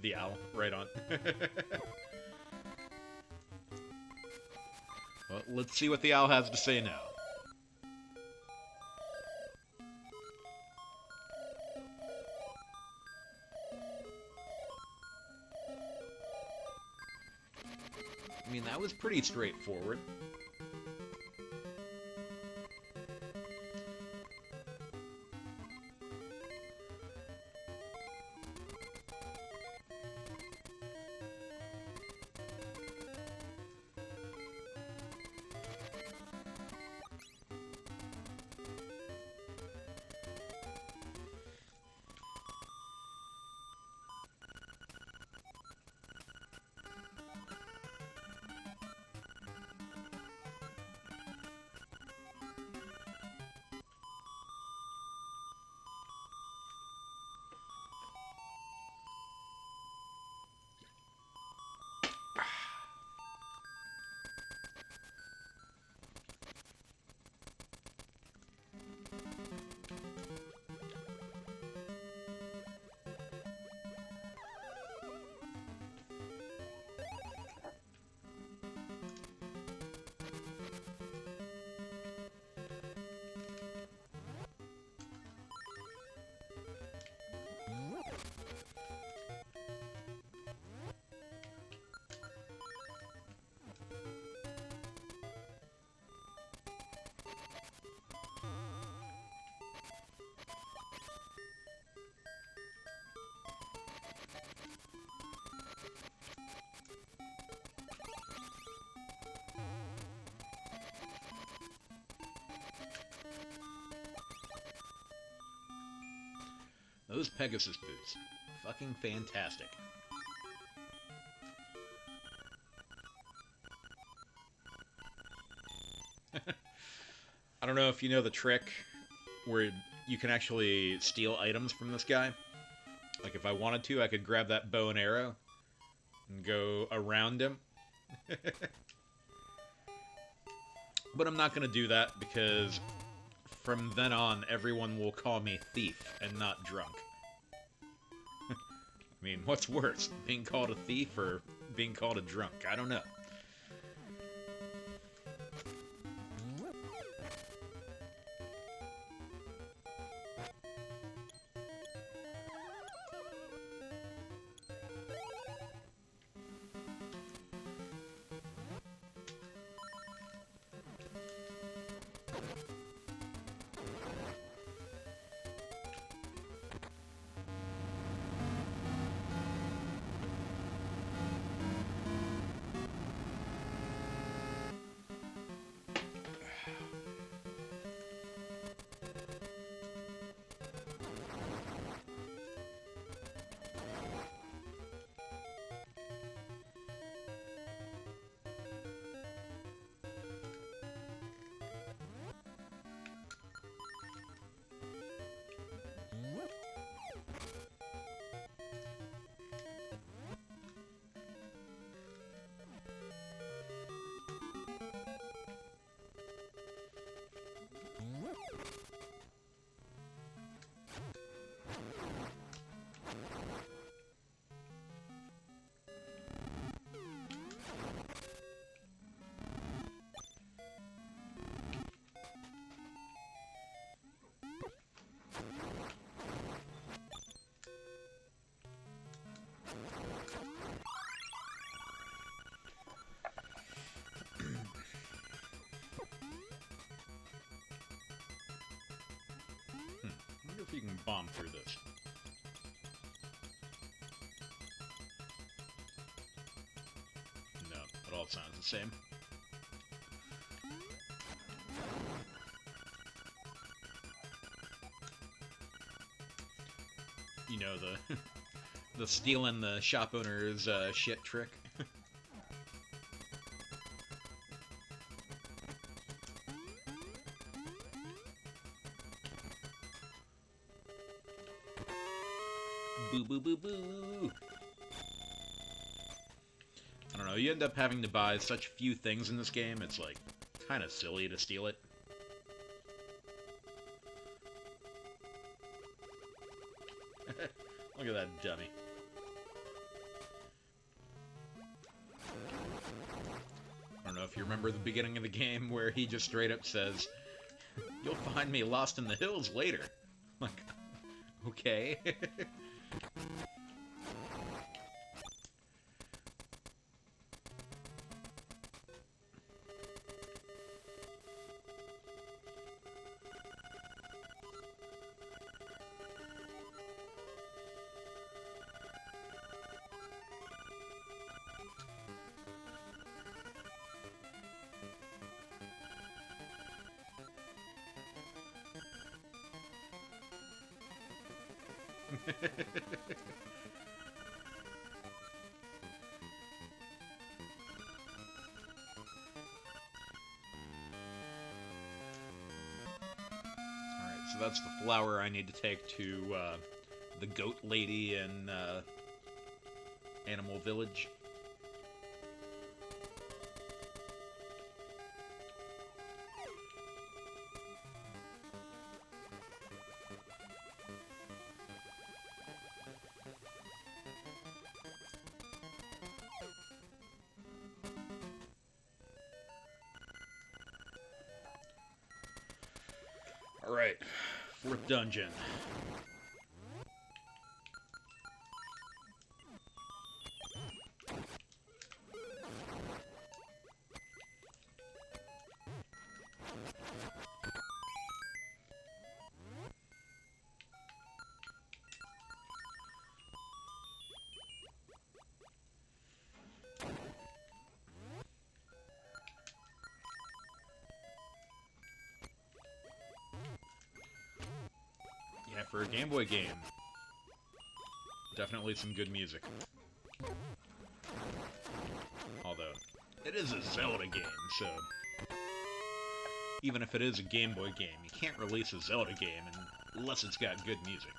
The owl, right on. Well, let's see what the owl has to say now. I mean, that was pretty straightforward. Those Pegasus boots. Fucking fantastic. I don't know if you know the trick where you can actually steal items from this guy. Like, if I wanted to, I could grab that bow and arrow and go around him. But I'm not going to do that because from then on, everyone will call me thief and not drunk. I mean, what's worse, being called a thief or being called a drunk? I don't know. I wonder if you can bomb through this. No, it all sounds the same. You know, the stealing the shop owner's shit trick. Boo boo boo boo! I don't know, you end up having to buy such few things in this game, it's like, kind of silly to steal it. Look at that dummy. I don't know if you remember the beginning of the game where he just straight up says, "You'll find me lost in the hills later." Like, okay. Alright, so that's the flower I need to take to the goat lady in Animal Village. Alright, fourth dungeon. Yeah, for a Game Boy game. Definitely some good music. Although, it is a Zelda game, so... Even if it is a Game Boy game, you can't release a Zelda game unless it's got good music.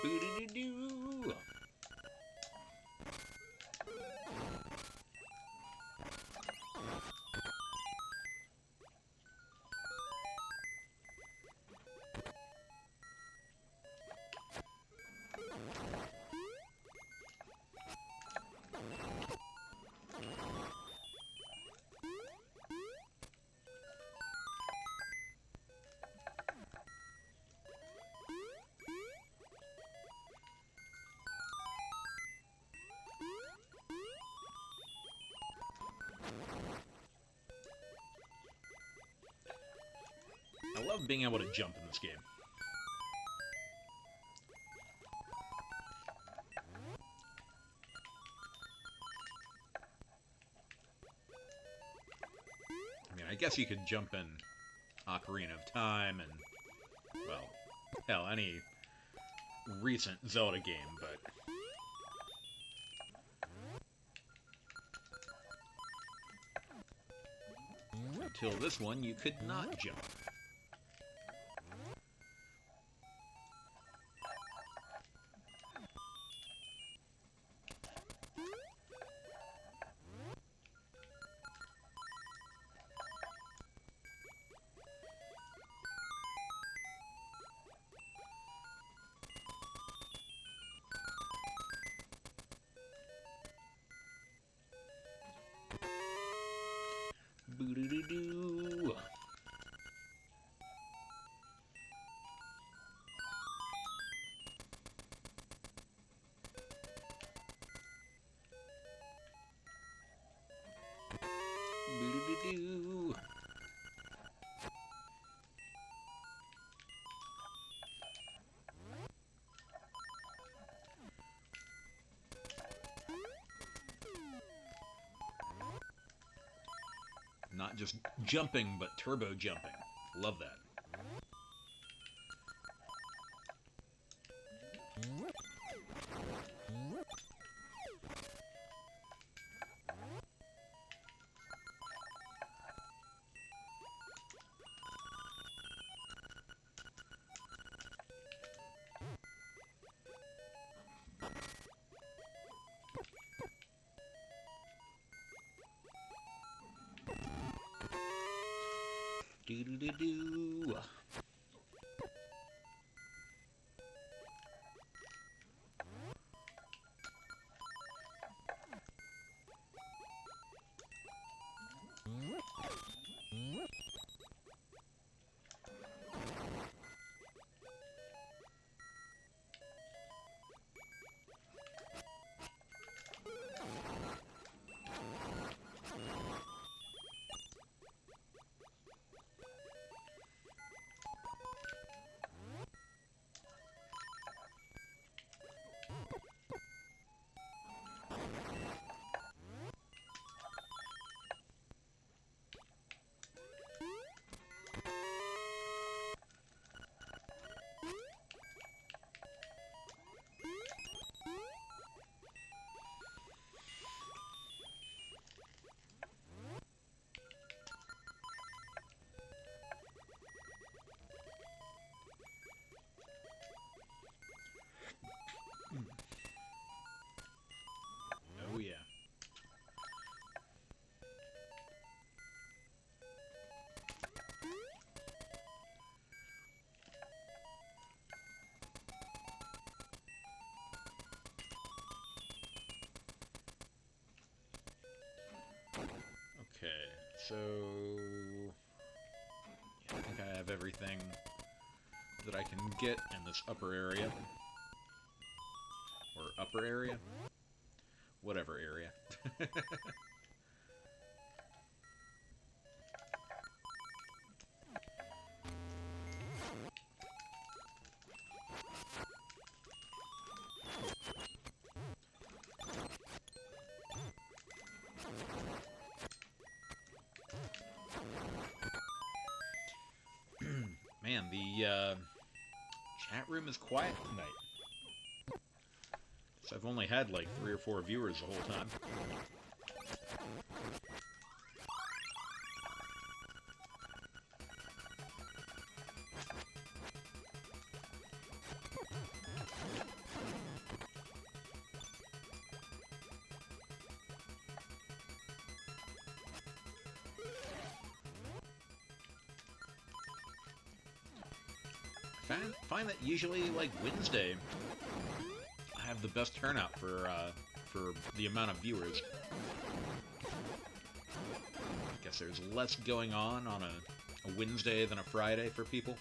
Boo-doo-doo-doo! I love being able to jump in this game. I mean, I guess you could jump in Ocarina of Time and, well, hell, any recent Zelda game, but... Until this one, you could not jump. Boo-doo-doo-doo. Boo-doo-doo-doo. Not just jumping, but turbo jumping. Love that. Do-do-do-do. Oh yeah. Okay, so yeah, I think I have everything that I can get in this upper area. Or upper area? Whatever area. The chat room is quiet tonight. So I've only had like 3 or 4 viewers the whole time. I find that usually, like, Wednesday, I have the best turnout for the amount of viewers. I guess there's less going on a Wednesday than a Friday for people.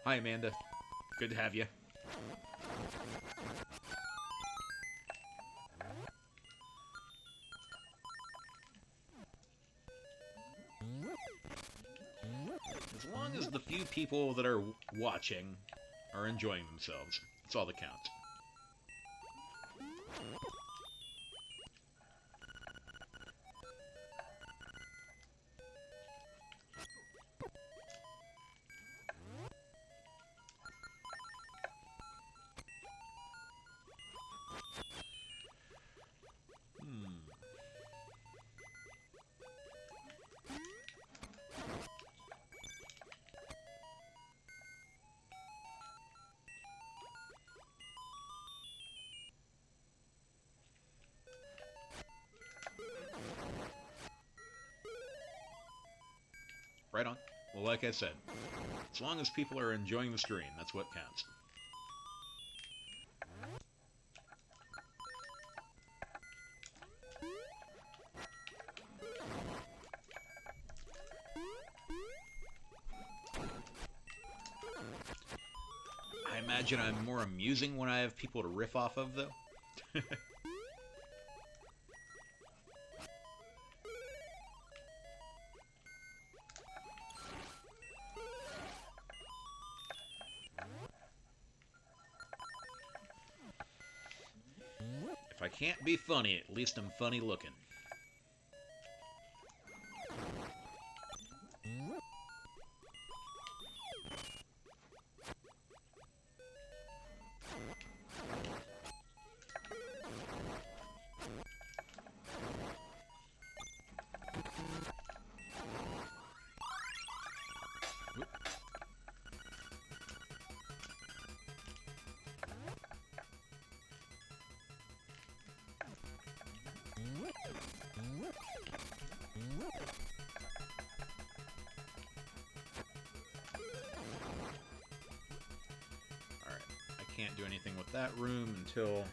Hi, Amanda. Good to have you. As long as the few people that are watching are enjoying themselves, that's all that counts. Right on. Well, like I said, as long as people are enjoying the stream, that's what counts. I imagine I'm more amusing when I have people to riff off of, though. If I can't be funny, at least I'm funny looking. Alright, I can't do anything with that room until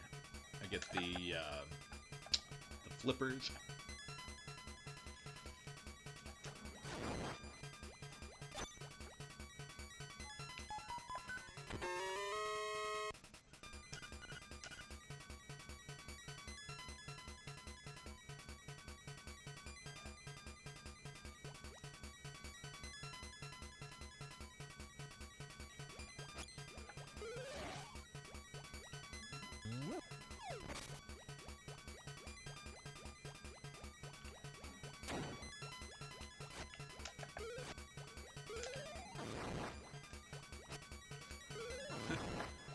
I get the flippers.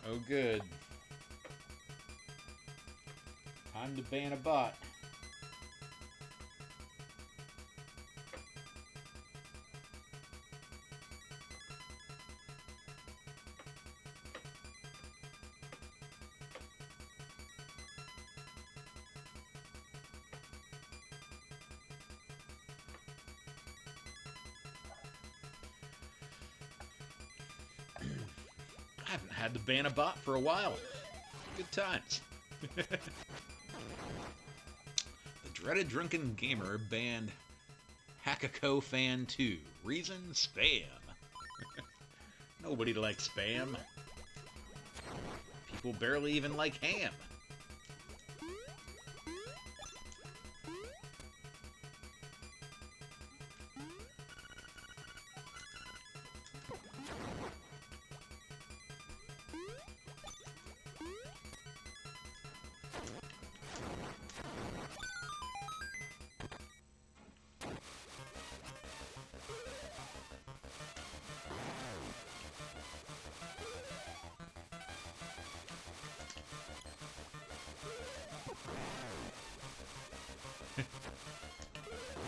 Oh, good. Time to ban a bot. I haven't had to ban a bot for a while. Good times. The dreaded drunken gamer banned Hakako Fan 2. Reason? Spam. Nobody likes spam. People barely even like ham.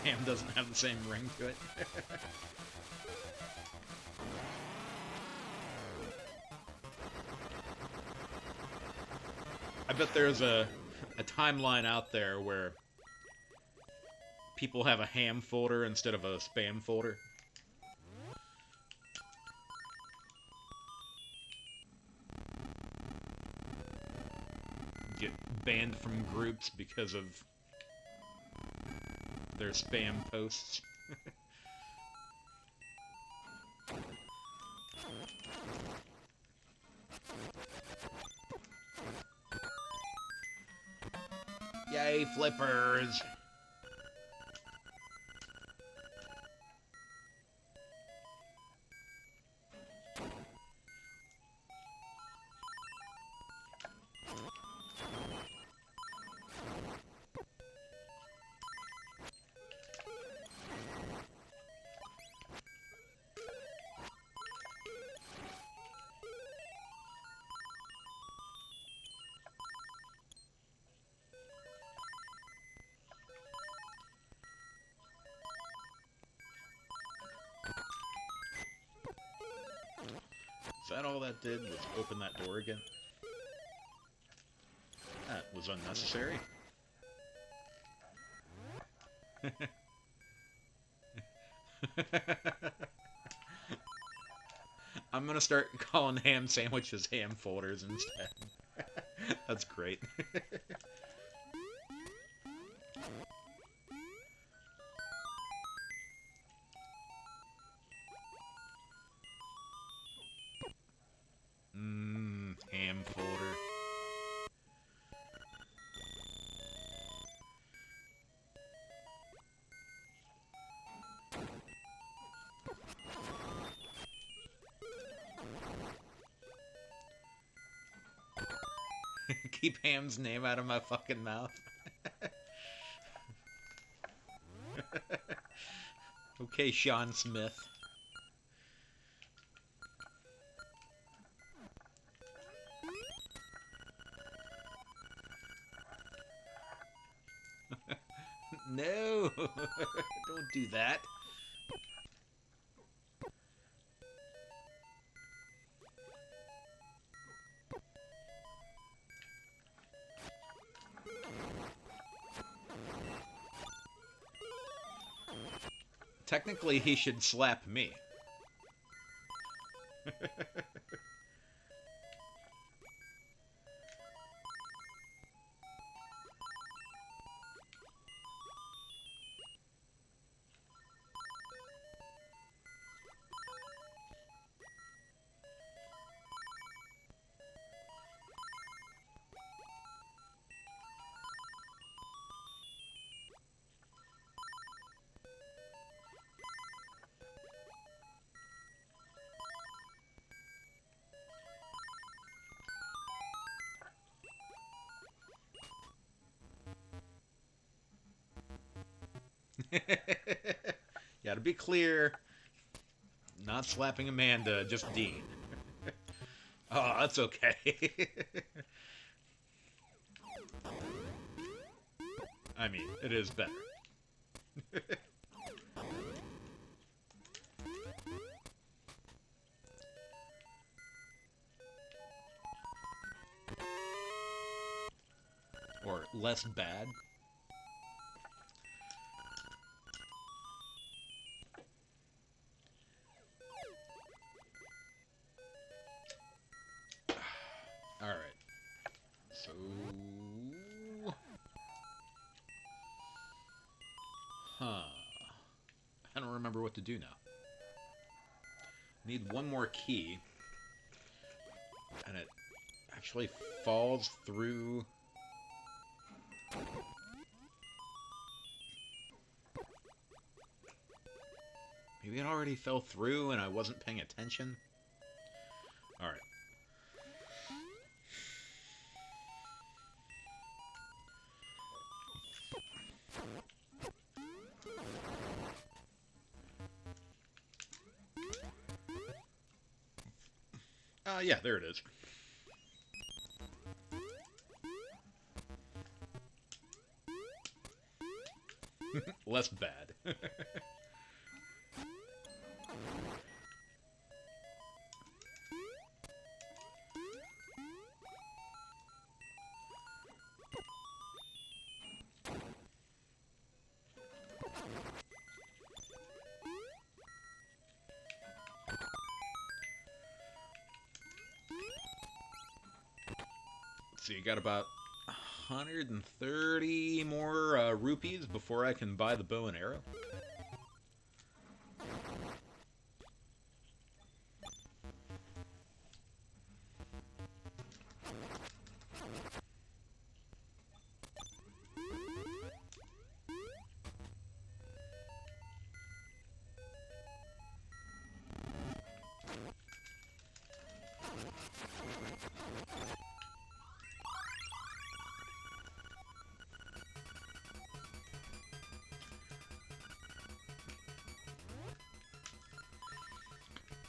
Ham doesn't have the same ring to it. I bet there's a timeline out there where people have a ham folder instead of a spam folder. Get banned from groups because of their spam posts. Yay, flippers! Is that all that did, was open that door again? That was unnecessary. I'm gonna start calling ham sandwiches ham folders instead. That's great. Ham folder. Keep Ham's name out of my fucking mouth. Okay, Sean Smith. No! Don't do that. Technically, he should slap me. Yeah, to be clear, not slapping Amanda, just Dean. Oh, that's okay. I mean, it is better. Or less bad. Alright. So... Huh. I don't remember what to do now. Need one more key. And it actually falls through... Maybe it already fell through and I wasn't paying attention? Alright. Yeah, there it is. Less bad. So you got about 130 more rupees before I can buy the bow and arrow.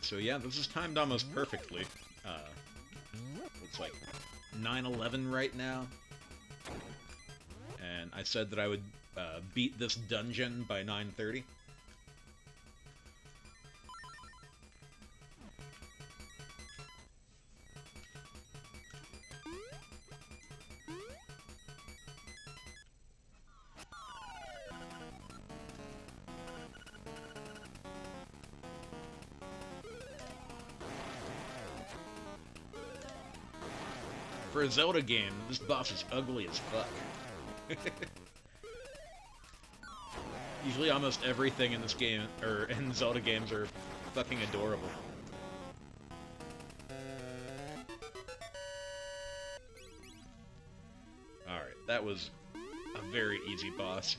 So yeah, this is timed almost perfectly. It's like 9:11 right now. And I said that I would beat this dungeon by 9:30. For a Zelda game, this boss is ugly as fuck. Usually almost everything in this game, or in Zelda games, are fucking adorable. Alright, that was a very easy boss.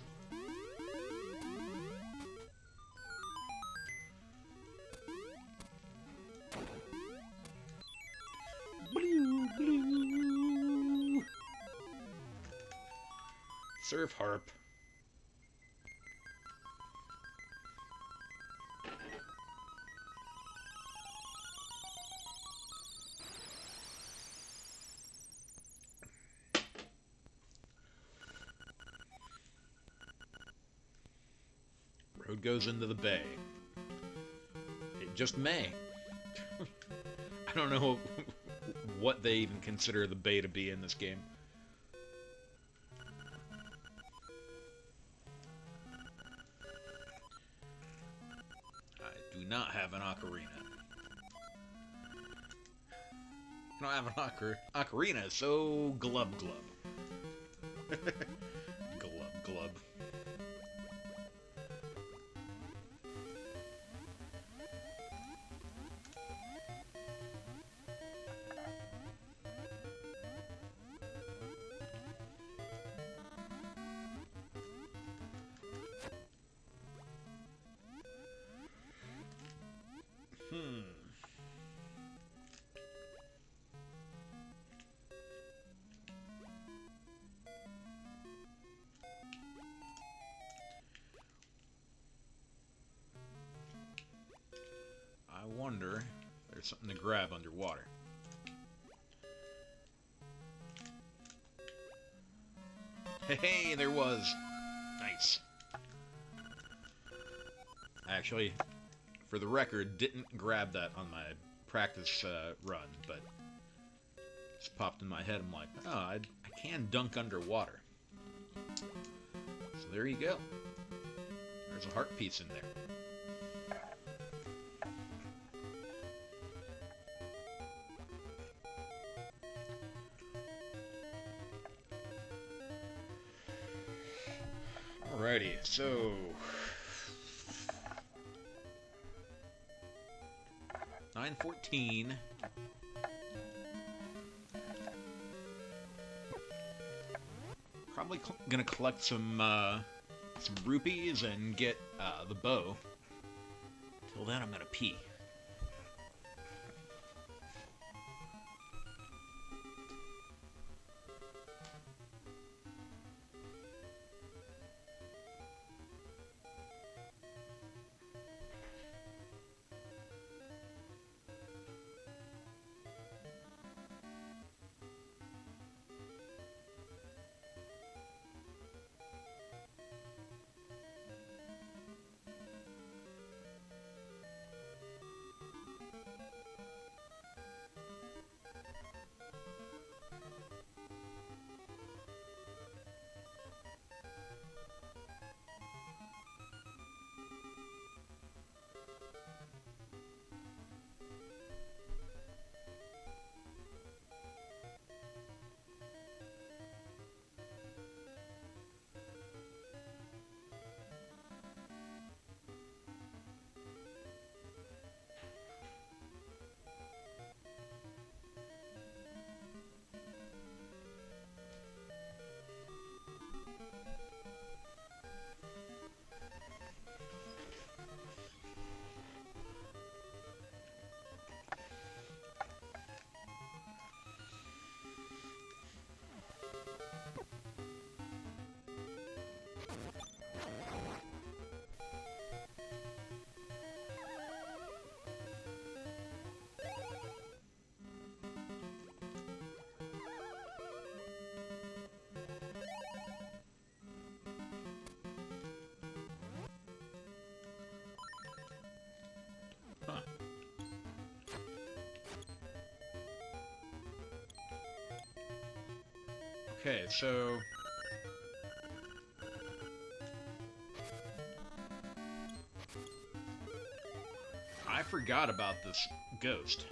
Surf harp. Road goes into the bay. It just may. I don't know what they even consider the bay to be in this game. I do not have an ocarina. I don't have an ocarina, so glub glub. Glub glub. I wonder if there's something to grab underwater. Hey, there was! Nice. I actually, for the record, didn't grab that on my practice run, but it's popped in my head. I'm like, oh, I can dunk underwater. So there you go. There's a heart piece in there. Alrighty, so 9:14. Probably gonna collect some rupees and get the bow. Till then, I'm gonna pee. Huh. Okay, so... I forgot about this ghost.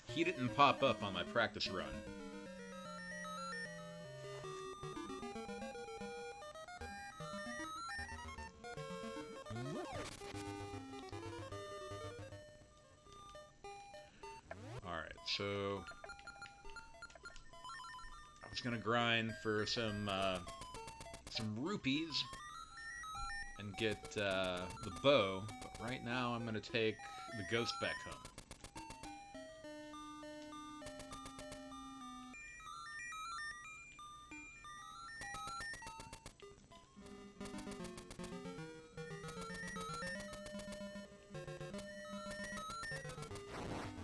He didn't pop up on my practice run. Alright, so... I was gonna grind for some rupees and get the bow, but right now I'm gonna take the ghost back home.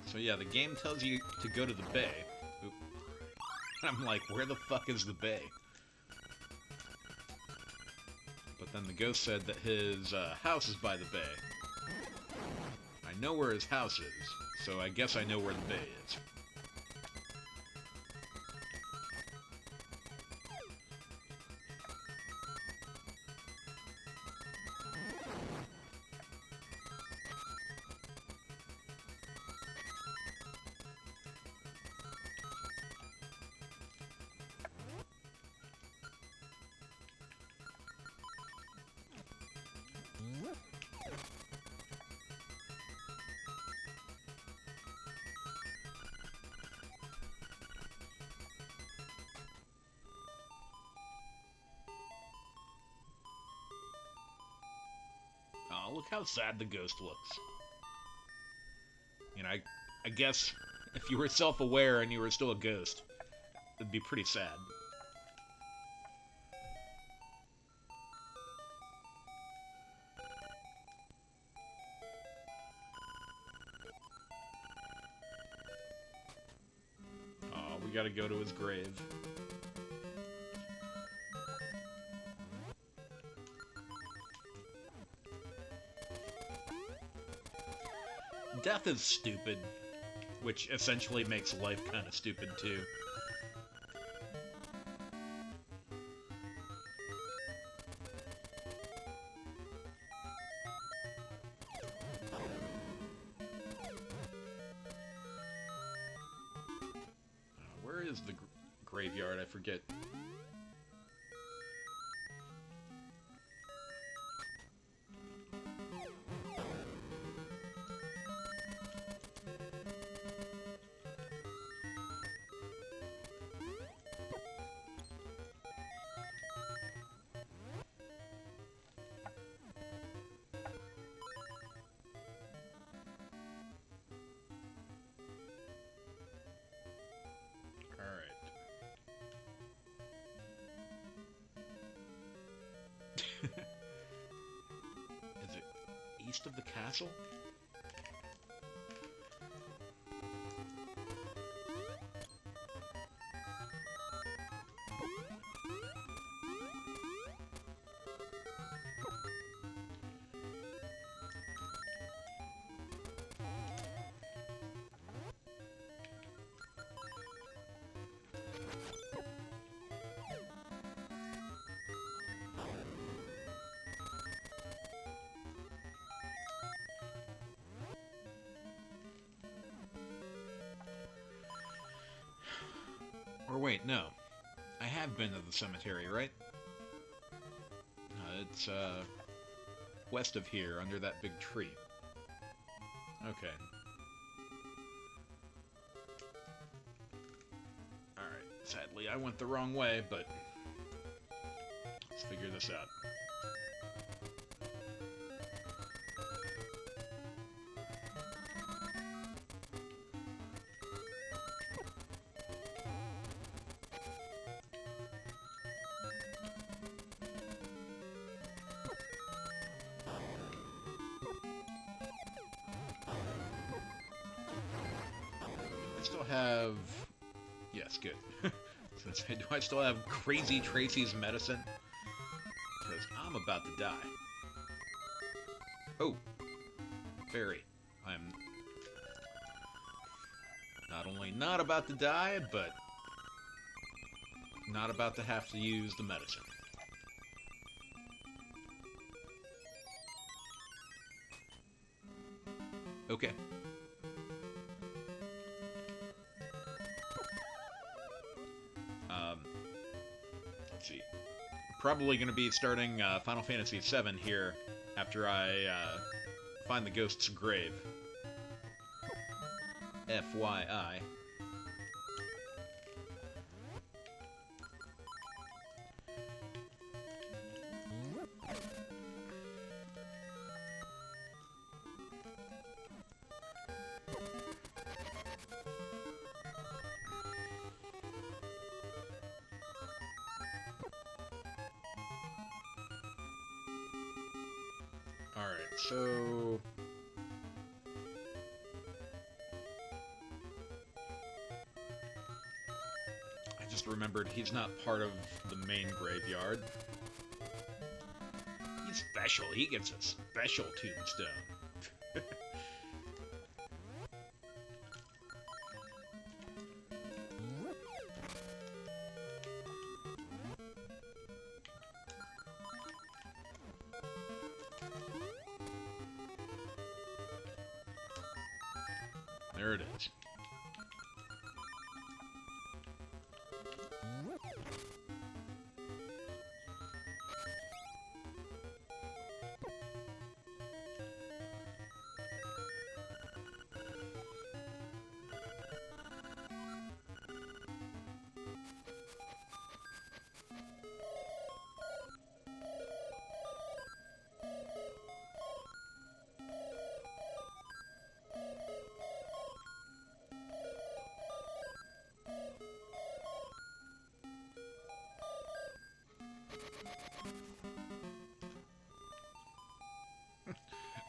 So yeah, the game tells you to go to the bay. Oop. I'm like, where the fuck is the bay? But then the ghost said that his house is by the bay. I know where his house is, so I guess I know where the bay is. Oh, look how sad the ghost looks. You know, I guess if you were self-aware and you were still a ghost, it'd be pretty sad. Oh, we gotta go to his grave. Death is stupid, which essentially makes life kind of stupid too. Where is the graveyard? I forget. west of the castle? Or wait, no. I have been to the cemetery, right? It's, west of here, under that big tree. Okay. Alright, sadly I went the wrong way, but let's figure this out. Still have... Yes, good. Do I still have Crazy Tracy's medicine? Because I'm about to die. Oh! Fairy. I'm not only not about to die, but not about to have to use the medicine. Okay. Let's see. Probably going to be starting Final Fantasy VII here after I find the ghost's grave. FYI. Alright, so... I just remembered he's not part of the main graveyard. He's special. He gets a special tombstone. There it is.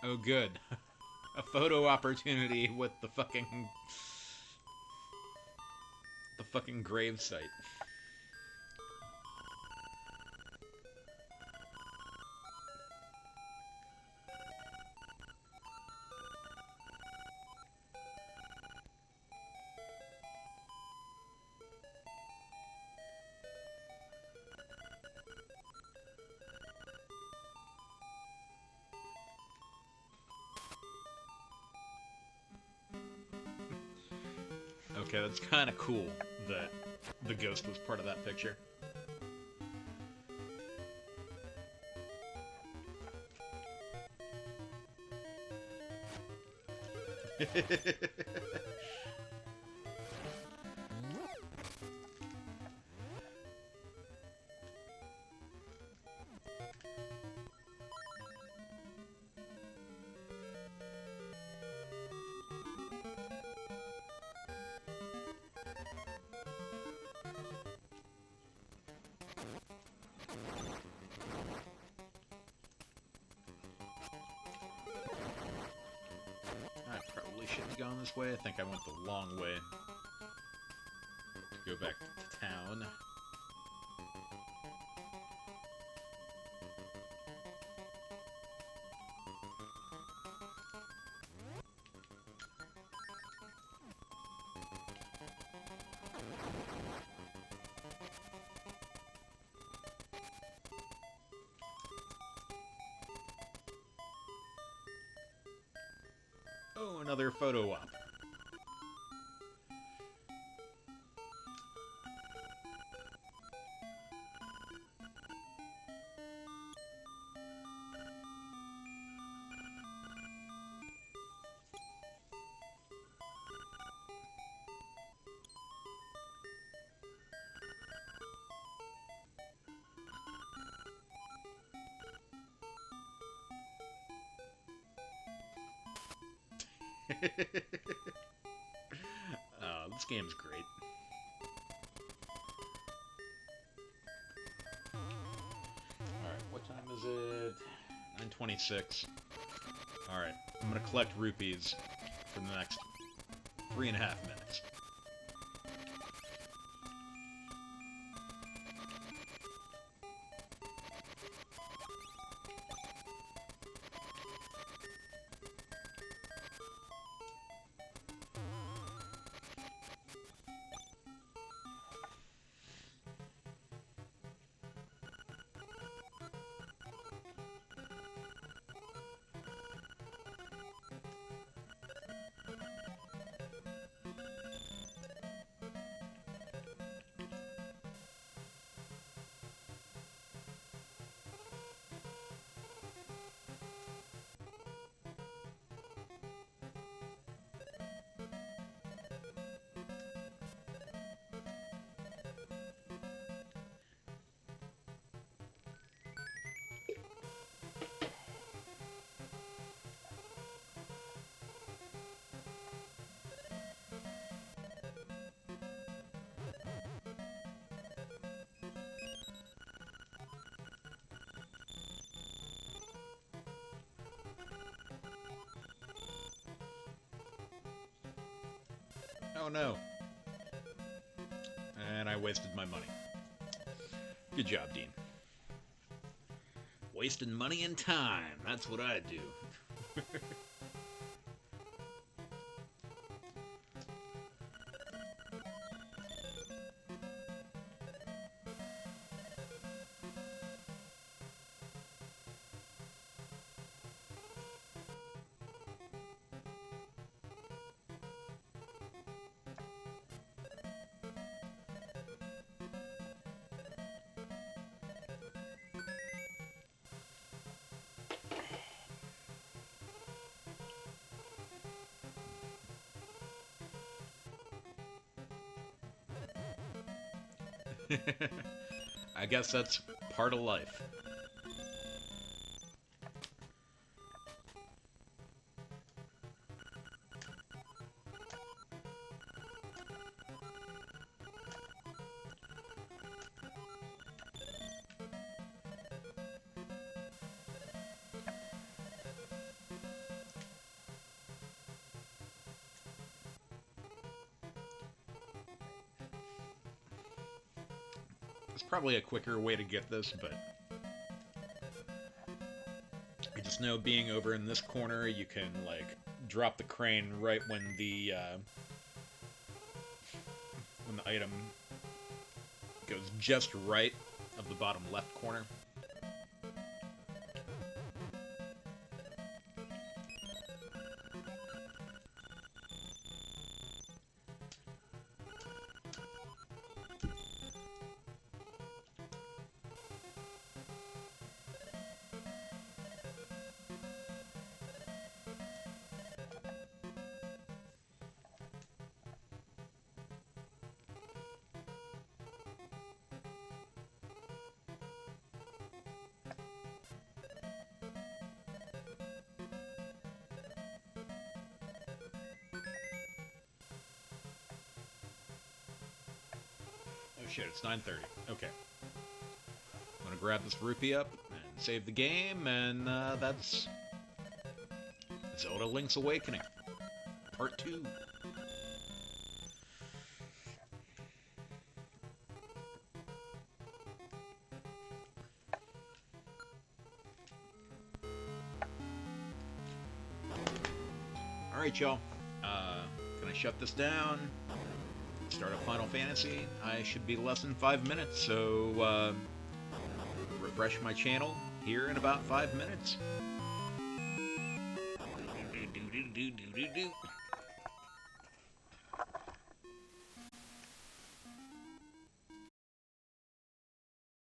Oh, good. A photo opportunity with the fucking grave site. Okay, that's kind of cool that the ghost was part of that picture. shouldn't have gone this way. I think I went the long way. Go back to town. Oh, another photo op. This game's great. Alright, what time is it? 9:26. Alright, I'm gonna collect rupees for the next 3.5 minutes. Oh no. And I wasted my money. Good job, Dean. Wasting money and time. That's what I do. I guess that's part of life. There's probably a quicker way to get this, but I just know being over in this corner, you can, like, drop the crane right when the item goes just right of the bottom left corner. Oh shit, it's 9:30. Okay. I'm gonna grab this rupee up and save the game, and that's Zelda Link's Awakening. Part 2. Alright, y'all. Gonna shut this down. Start a Final Fantasy. I should be less than 5 minutes, so refresh my channel here in about 5 minutes. Do, do, do, do, do, do, do.